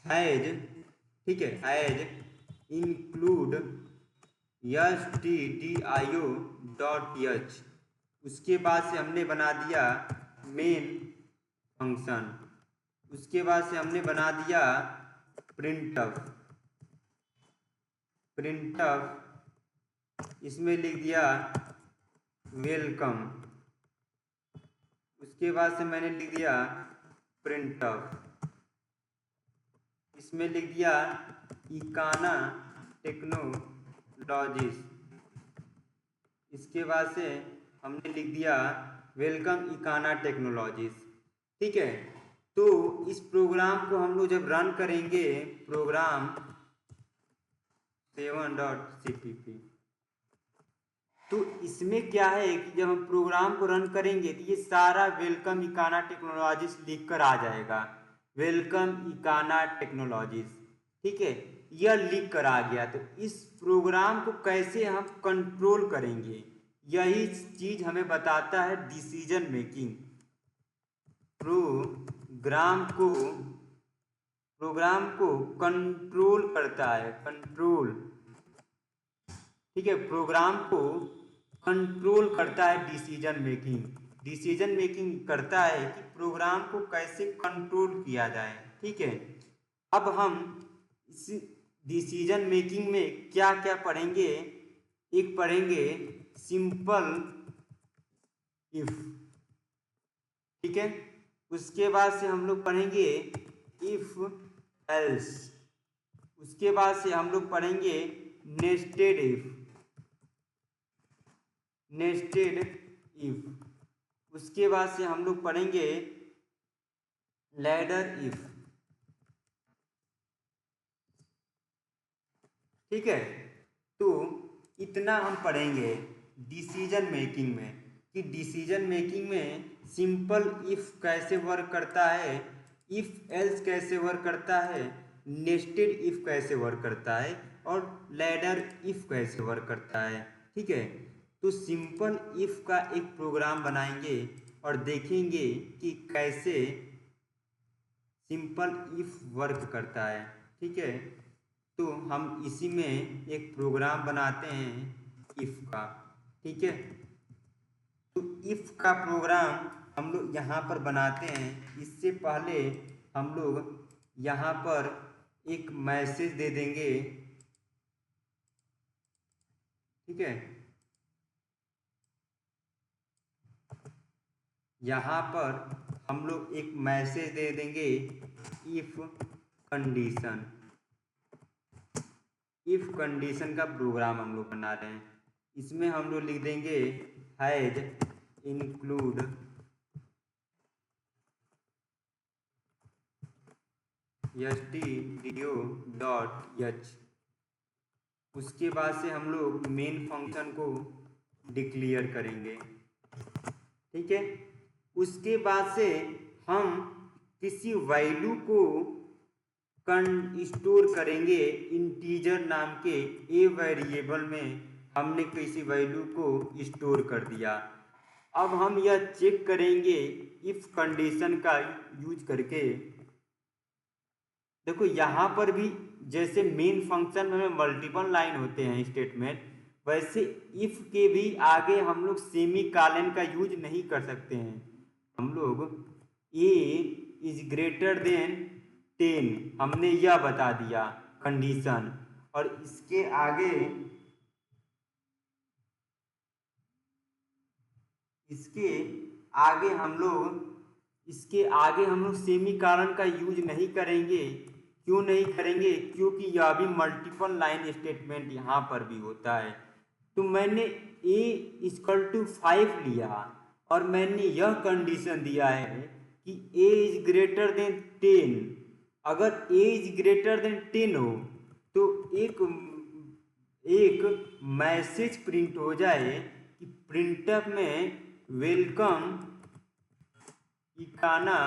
हैज, ठीक है, हैज इंक्लूड stdio.h। उसके बाद से हमने बना दिया मेन फंक्शन। उसके बाद से हमने बना दिया प्रिंटफ, इसमें लिख दिया वेलकम। उसके बाद से मैंने लिख दिया प्रिंटफ। इसमें लिख दिया इकाना टेक्नोलॉजीज। इसके बाद से हमने लिख दिया वेलकम इकाना टेक्नोलॉजीज। ठीक है, तो इस प्रोग्राम को हम लोग जब रन करेंगे, प्रोग्राम 7.cpp, तो इसमें क्या है कि जब हम प्रोग्राम को रन करेंगे तो ये सारा वेलकम इकाना टेक्नोलॉजीज लिख कर आ जाएगा, वेलकम इकाना टेक्नोलॉजीज। ठीक है, यह लिख कर आ गया। तो इस प्रोग्राम को कैसे हम कंट्रोल करेंगे, यही चीज हमें बताता है डिसीजन मेकिंग। प्रोग्राम को कंट्रोल करता है, कंट्रोल। ठीक है, प्रोग्राम को कंट्रोल करता है डिसीजन मेकिंग। डिसीजन मेकिंग करता है कि प्रोग्राम को कैसे कंट्रोल किया जाए। ठीक है, अब हम इस डिसीजन मेकिंग में क्या क्या पढ़ेंगे। एक पढ़ेंगे सिंपल इफ। ठीक है, उसके बाद से हम लोग पढ़ेंगे इफ एल्स। उसके बाद से हम लोग पढ़ेंगे नेस्टेड इफ, नेस्टेड इफ। उसके बाद से हम लोग पढ़ेंगे लैडर इफ। ठीक है, तो इतना हम पढ़ेंगे डिसीजन मेकिंग में कि डिसीजन मेकिंग में सिंपल इफ कैसे वर्क करता है, इफ एल्स कैसे वर्क करता है, नेस्टेड इफ कैसे वर्क करता है और लैडर इफ कैसे वर्क करता है। ठीक है, तो सिंपल इफ का एक प्रोग्राम बनाएंगे और देखेंगे कि कैसे सिंपल इफ वर्क करता है। ठीक है, तो हम इसी में एक प्रोग्राम बनाते हैं इफ का। ठीक है, तो इफ का प्रोग्राम हम लोग यहाँ पर बनाते हैं। इससे पहले हम लोग यहाँ पर एक मैसेज दे देंगे। ठीक है, यहाँ पर हम लोग एक मैसेज दे देंगे इफ कंडीशन। इफ कंडीशन का प्रोग्राम हम लोग बना रहे हैं। इसमें हम लोग लिख देंगे हैज इंक्लूड stdio.h। उसके बाद से हम लोग मेन फंक्शन को डिक्लेयर करेंगे। ठीक है, उसके बाद से हम किसी वैल्यू को स्टोर करेंगे इंटीजर नाम के ए वेरिएबल में। हमने किसी वैल्यू को स्टोर कर दिया। अब हम यह चेक करेंगे इफ कंडीशन का यूज करके। देखो यहाँ पर भी जैसे मेन फंक्शन में मल्टीपल लाइन होते हैं स्टेटमेंट, वैसे इफ के भी आगे हम लोग सेमी कॉलन का यूज नहीं कर सकते हैं। हम लोग ए इज ग्रेटर देन 10 हमने यह बता दिया कंडीशन, और इसके आगे हम लोग सेमी कॉलन का यूज नहीं करेंगे। क्यों नहीं करेंगे? क्योंकि यह भी मल्टीपल लाइन स्टेटमेंट यहाँ पर भी होता है। तो मैंने a = 5 लिया और मैंने यह कंडीशन दिया है कि a इज ग्रेटर देन 10। अगर a इज ग्रेटर देन 10 हो तो एक मैसेज प्रिंट हो जाए कि प्रिंटफ में वेलकम इकाना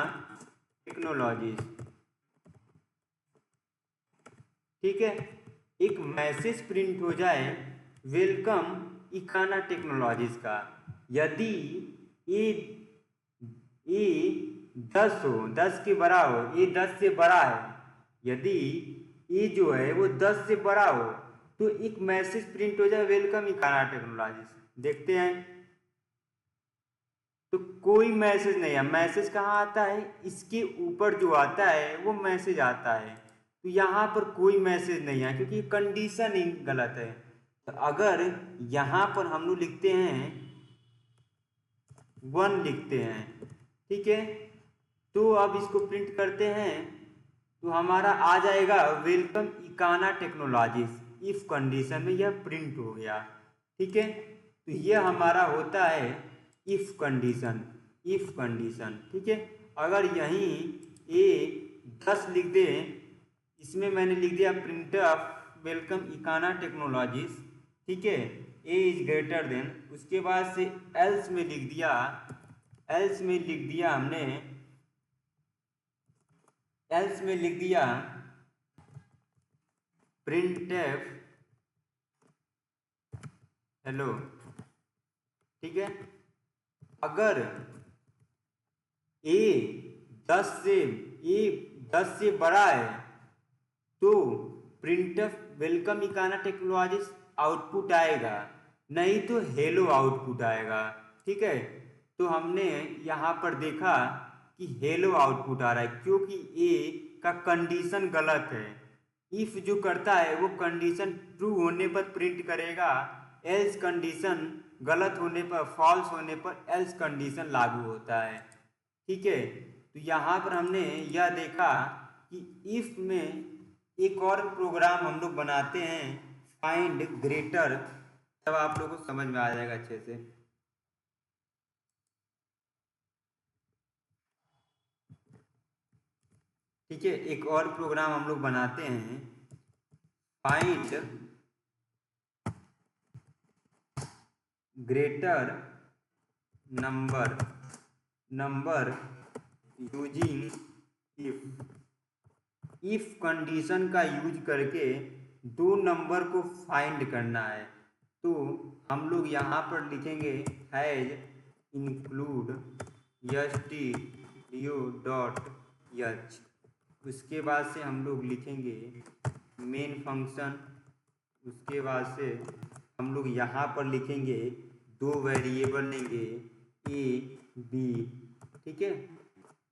टेक्नोलॉजीज। ठीक है, एक मैसेज प्रिंट हो जाए वेलकम इकाना टेक्नोलॉजीज का। यदि ए 10 हो, 10 के बड़ा हो, ए 10 से बड़ा है, यदि ए जो है वो 10 से बड़ा हो तो एक मैसेज प्रिंट हो जाए वेलकम इकाना टेक्नोलॉजीज। देखते हैं तो कोई मैसेज नहीं है। मैसेज कहाँ आता है? इसके ऊपर जो आता है वो मैसेज आता है। तो यहाँ पर कोई मैसेज नहीं है क्योंकि कंडीशन ही गलत है। तो अगर यहाँ पर हम लोग लिखते हैं 1 लिखते हैं, ठीक है, तो अब इसको प्रिंट करते हैं तो हमारा आ जाएगा welcome Ekana technologies. If condition में यह प्रिंट हो गया, ठीक है। तो यह हमारा होता है इफ कंडीशन, इफ कंडीशन, ठीक है। अगर यहीं ए 10 लिख दे, इसमें मैंने लिख दिया print of welcome Ekana technologies, ठीक है, ए इज ग्रेटर देन, उसके बाद से एल्स में लिख दिया, एल्स में लिख दिया हमने, एल्स में लिख दिया प्रिंटफ हेलो, ठीक है। अगर ए 10 से बड़ा है तो printf welcome Ekana technologies output आएगा, नहीं तो हेलो आउटपुट आएगा, ठीक है। तो हमने यहाँ पर देखा कि हेलो आउटपुट आ रहा है क्योंकि ए का कंडीशन गलत है। इफ जो करता है वो कंडीशन ट्रू होने पर प्रिंट करेगा, एल्स कंडीशन गलत होने पर, फॉल्स होने पर एल्स कंडीशन लागू होता है, ठीक है। तो यहाँ पर हमने यह देखा कि इफ में एक और प्रोग्राम हम लोग बनाते हैं फाइंड ग्रेटर, तब आप लोगों को समझ में आ जाएगा अच्छे से। ठीक है, एक और प्रोग्राम हम लोग बनाते हैं find greater number using if condition का यूज करके दो नंबर को फाइंड करना है। तो हम लोग यहाँ पर लिखेंगे हैज इंक्लूड stdio.h, उसके बाद से हम लोग लिखेंगे मेन फंक्शन, उसके बाद से हम लोग यहाँ पर लिखेंगे दो वेरिएबल लेंगे ए बी, ठीक है।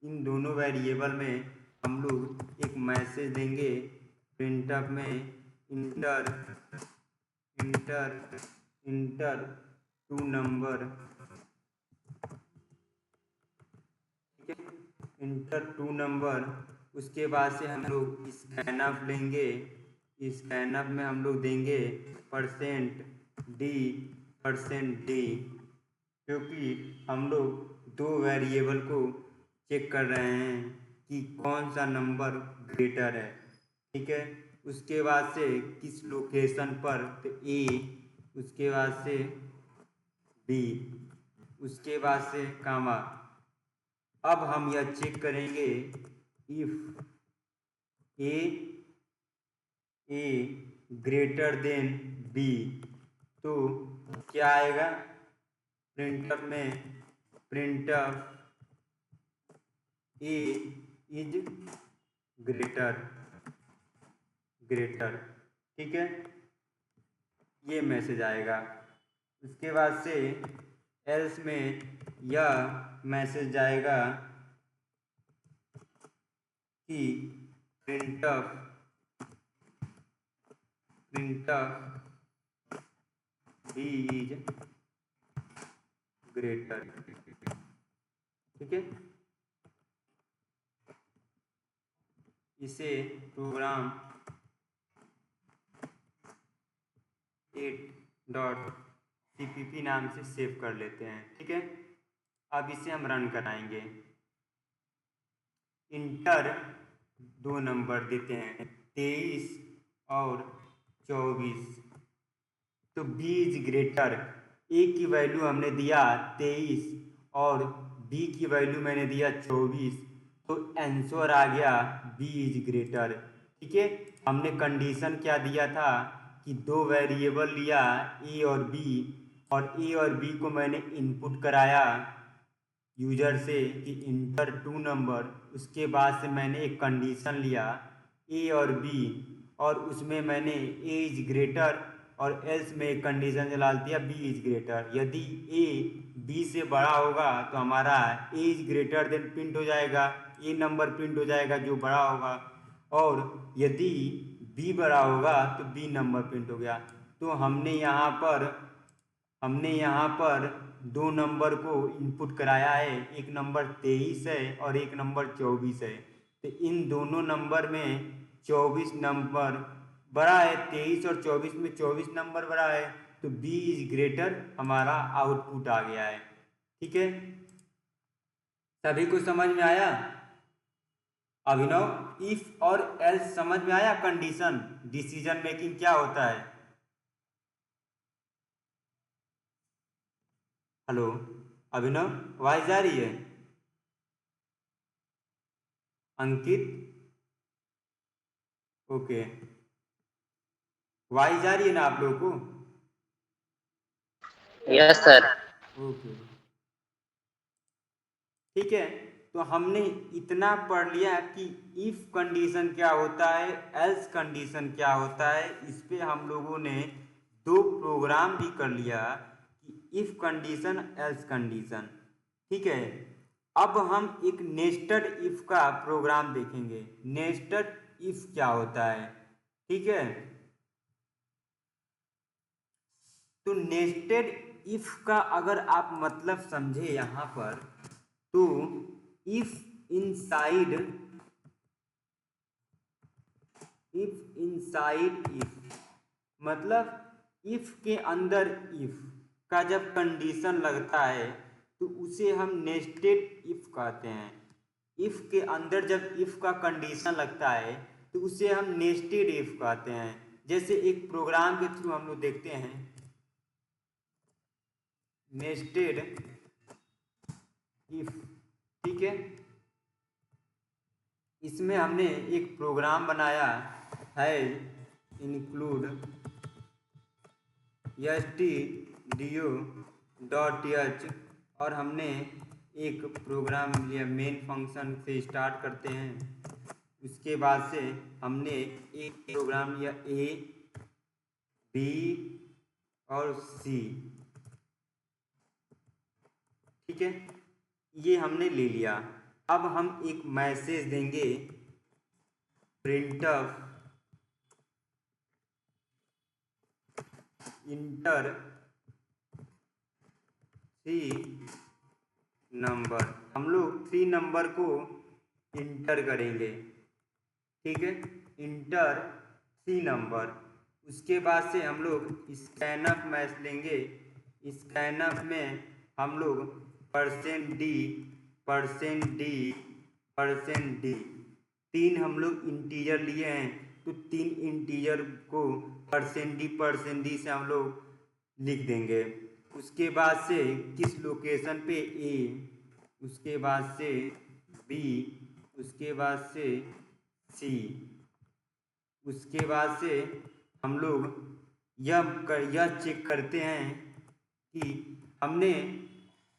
इन दोनों वेरिएबल में हम लोग एक मैसेज देंगे प्रिंटफ में इंटर टू नंबर, ठीक है, इंटर टू नंबर। उसके बाद से हम लोग स्कैनफ लेंगे, स्कैनफ में हम लोग देंगे %d, क्योंकि हम लोग दो वेरिएबल को चेक कर रहे हैं कि कौन सा नंबर ग्रेटर है, ठीक है। उसके बाद से किस लोकेशन पर, तो ए, उसके बाद से बी, उसके बाद से कामा। अब हम यह चेक करेंगे if A greater than B, तो क्या आएगा प्रिंटफ में, प्रिंटफ ए इज ग्रेटर, ठीक है, ये मैसेज आएगा। उसके बाद से एल्स में यह मैसेज जाएगा कि प्रिंटफ बी इज ग्रेटर, ठीक है। इसे प्रोग्राम 8.cpp नाम से सेव कर लेते हैं, ठीक है। अब इसे हम रन कराएंगे। इंटर दो नंबर देते हैं 23 और 24, तो बी इज ग्रेटर, ए की वैल्यू हमने दिया 23 और बी की वैल्यू मैंने दिया 24, तो आंसर आ गया बी इज ग्रेटर, ठीक है। हमने कंडीशन क्या दिया था कि दो वेरिएबल लिया ए और बी, और ए और बी को मैंने इनपुट कराया यूजर से कि इंटर टू नंबर, उसके बाद से मैंने एक कंडीशन लिया ए और बी, और उसमें मैंने ए इज ग्रेटर और एल्स में एक कंडीशन डाल दिया बी इज ग्रेटर। यदि ए बी से बड़ा होगा तो हमारा ए इज ग्रेटर देन प्रिंट हो जाएगा, ए नंबर प्रिंट हो जाएगा जो बड़ा होगा, और यदि बी बड़ा होगा तो बी नंबर प्रिंट हो गया। तो हमने यहाँ पर दो नंबर को इनपुट कराया है, एक नंबर 23 है और एक नंबर 24 है। तो इन दोनों नंबर में 24 नंबर बड़ा है, 23 और 24 में 24 नंबर बड़ा है, तो बी इज ग्रेटर हमारा आउटपुट आ गया है। ठीक है, सभी को समझ में आया? अभिनव, इफ और एल्स समझ में आया? कंडीशन डिसीजन मेकिंग क्या होता है? हेलो अभिनव, आवाज जा रही है? अंकित, ओके, आवाज जा रही है ना आप लोगों को? Yes sir. ओके, ठीक है। तो हमने इतना पढ़ लिया कि इफ कंडीशन क्या होता है, एल्स कंडीशन क्या होता है। इस पे हम लोगों ने 2 प्रोग्राम भी कर लिया कि इफ कंडीशन, एल्स कंडीशन। ठीक है, अब हम एक नेस्टेड इफ का प्रोग्राम देखेंगे। नेस्टेड इफ क्या होता है? ठीक है, तो नेस्टेड इफ का अगर आप मतलब समझे यहाँ पर, तो इफ इनसाइड इफ मतलब इफ के अंदर इफ का जब कंडीशन लगता है तो उसे हम नेस्टेड इफ कहते हैं। इफ के अंदर जब इफ का कंडीशन लगता है तो उसे हम नेस्टेड इफ कहते हैं। जैसे एक प्रोग्राम के थ्रू हम लोग देखते हैं, नेस्टेड इफ। ठीक है, इसमें हमने एक प्रोग्राम बनाया है, इंक्लूड stdio.h, और हमने एक प्रोग्राम लिया, मेन फंक्शन से स्टार्ट करते हैं। उसके बाद से हमने एक प्रोग्राम लिया ए, बी और सी। ठीक है, ये हमने ले लिया। अब हम एक मैसेज देंगे, प्रिंटफ इंटर 3 नंबर। हम लोग 3 नंबर को इंटर करेंगे। ठीक है, इंटर 3 नंबर। उसके बाद से हम लोग स्कैनफ मैच लेंगे। स्कैनफ में हम लोग %d, %d 3 हम लोग इंटीजर लिए हैं, तो 3 इंटीजर को %d से हम लोग लिख देंगे। उसके बाद से किस लोकेशन पे ए, उसके बाद से बी, उसके बाद से सी, उसके बाद से हम लोग यह चेक करते हैं कि हमने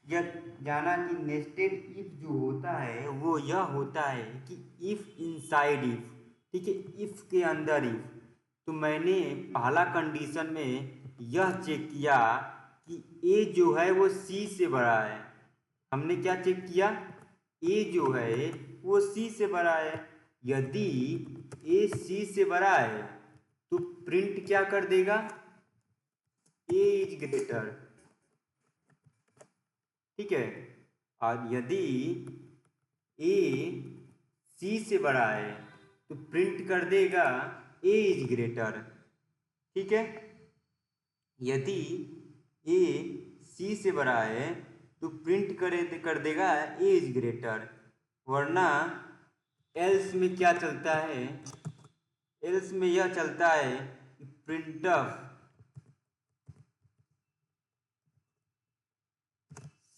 यह जाना कि नेस्टेड इफ जो होता है वो यह होता है कि इफ इनसाइड इफ। ठीक है, इफ के अंदर इफ। तो मैंने पहला कंडीशन में यह चेक किया कि ए जो है वो सी से बड़ा है। हमने क्या चेक किया? ए जो है वो सी से बड़ा है। यदि ए सी से बड़ा है तो प्रिंट क्या कर देगा? ए इज ग्रेटर। ठीक है, और यदि ए सी से बड़ा है तो प्रिंट कर देगा ए इज ग्रेटर। ठीक है, यदि ए सी से बड़ा है तो प्रिंट कर देगा ए इज ग्रेटर। वरना एल्स में क्या चलता है? एल्स में यह चलता है कि printf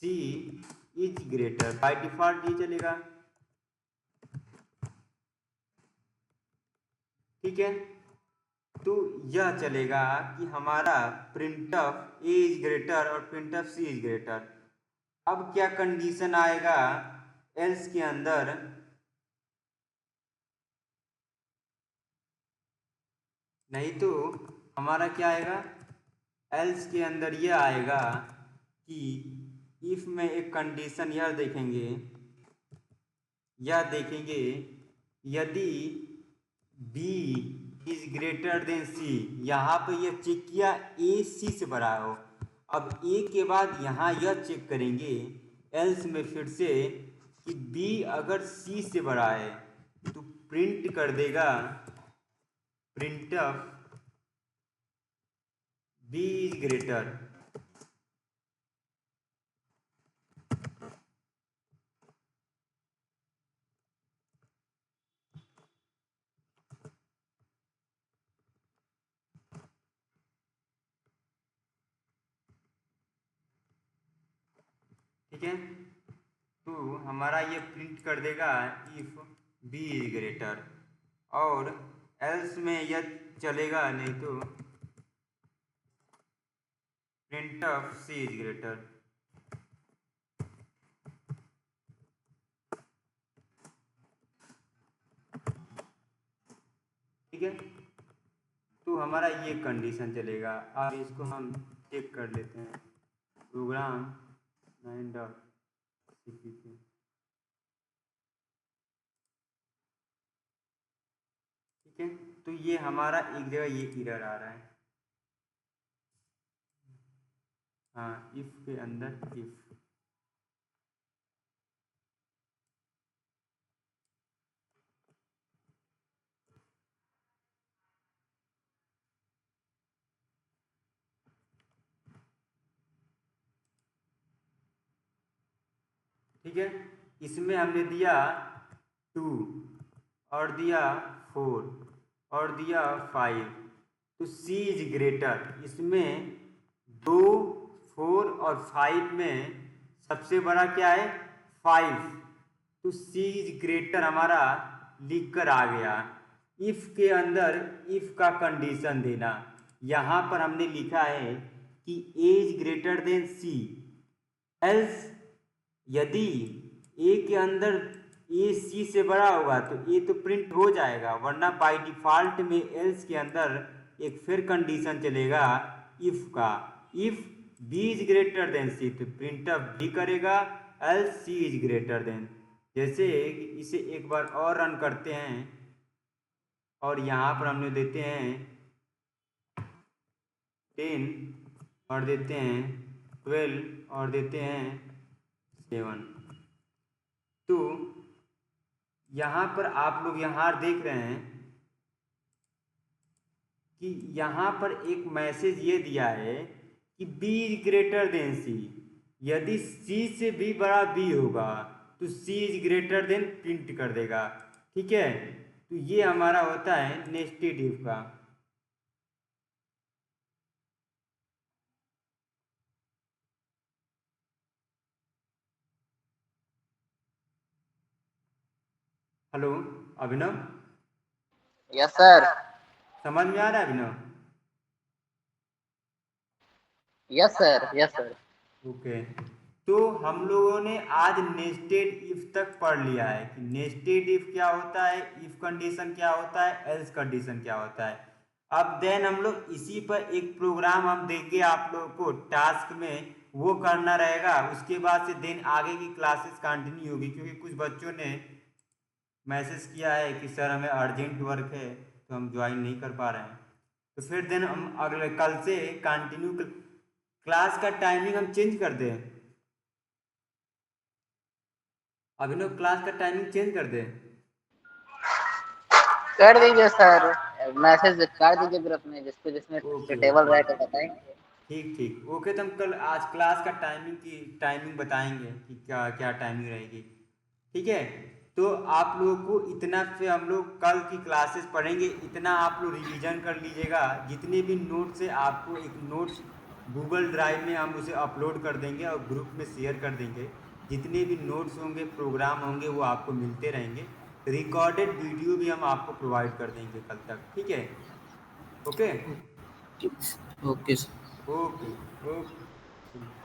C is greater. By default ये चलेगा। ठीक है, तो यह चलेगा कि हमारा प्रिंटफ ए इज ग्रेटर और प्रिंटफ सी इज ग्रेटर। अब क्या कंडीशन आएगा एल्स के अंदर? नहीं तो हमारा क्या आएगा? एल्स के अंदर यह आएगा कि इफ में एक कंडीशन यह देखेंगे, यदि बी इज ग्रेटर देन सी। यहाँ पे यह चेक किया ए सी से बड़ा हो। अब ए के बाद यहाँ यह चेक करेंगे एल्स में फिर से कि बी अगर सी से बड़ा है तो प्रिंट कर देगा printf b is greater, ठीक है। तो हमारा ये प्रिंट कर देगा इफ b इज ग्रेटर, और एल्स में यह चलेगा नहीं तो printf c इज ग्रेटर। ठीक है, तो हमारा ये कंडीशन चलेगा। अब इसको हम चेक कर लेते हैं, प्रोग्राम 9.cpp। ठीक है, तो ये हमारा एक जगह ये एरर आ रहा है, हाँ, इफ के अंदर इफ। ठीक है, इसमें हमने दिया 2 और दिया 4 और दिया 5, तो c इज ग्रेटर। इसमें 2, 4 और 5 में सबसे बड़ा क्या है 5, तो c इज ग्रेटर हमारा लिख कर आ गया। इफ के अंदर इफ का कंडीशन देना, यहाँ पर हमने लिखा है कि a is greater then c, else यदि ए के अंदर ए सी से बड़ा होगा तो ए तो प्रिंट हो जाएगा, वरना बाय डिफॉल्ट में एल्स के अंदर एक फिर कंडीशन चलेगा इफ का, if b is greater than c तो प्रिंट ऑफ बी करेगा, else c is greater than. जैसे इसे एक बार और रन करते हैं और यहाँ पर हमने देते हैं 10 और देते हैं 12 और देते हैं 7, तो यहाँ पर आप लोग यहाँ देख रहे हैं कि यहाँ पर एक मैसेज ये दिया है कि b is greater than C, यदि c से भी बड़ा b होगा तो c is greater than print कर देगा। ठीक है, तो ये हमारा होता है नेस्टेड इफ का। Hello Abhinav, yes sir. समझ में आ रहा है Abhinav? Yes sir, yes sir. Okay, तो हम लोगों ने आज नेस्टेड इफ तक पढ़ लिया है कि नेस्टेड इफ क्या होता है, इफ कंडीशन क्या होता है, एल्स कंडीशन क्या होता है। अब देन हम लोग इसी पर एक प्रोग्राम हम देंगे आप लोगों को टास्क में, वो करना रहेगा। उसके बाद से देन आगे की क्लासेस कंटिन्यू होगी, क्योंकि कुछ बच्चों ने मैसेज किया है कि सर हमें अर्जेंट वर्क है तो हम ज्वाइन नहीं कर पा रहे हैं। तो फिर देन हम अगले कल से कंटिन्यू क्लास का टाइमिंग हम चेंज कर दें। अभिनव, क्लास का टाइमिंग चेंज कर दें। कर दीजिए सर, मैसेज कर दीजिए ग्रुप में, जिसमें ओके टेबल ओके, रहेगा बताएंगे। ठीक ठीक, ओके। तो हम कल आज क्लास का टाइमिंग बताएंगे कि क्या क्या टाइमिंग रहेगी। ठीक है, तो आप लोगों को इतना से हम लोग कल की क्लासेस पढ़ेंगे, इतना आप लोग रिवीजन कर लीजिएगा। जितने भी नोट्स है आपको एक नोट्स गूगल ड्राइव में हम उसे अपलोड कर देंगे और ग्रुप में शेयर कर देंगे। जितने भी नोट्स होंगे, प्रोग्राम होंगे, वो आपको मिलते रहेंगे। रिकॉर्डेड वीडियो भी हम आपको प्रोवाइड कर देंगे कल तक। ठीक है, okay okay sir. Okay okay.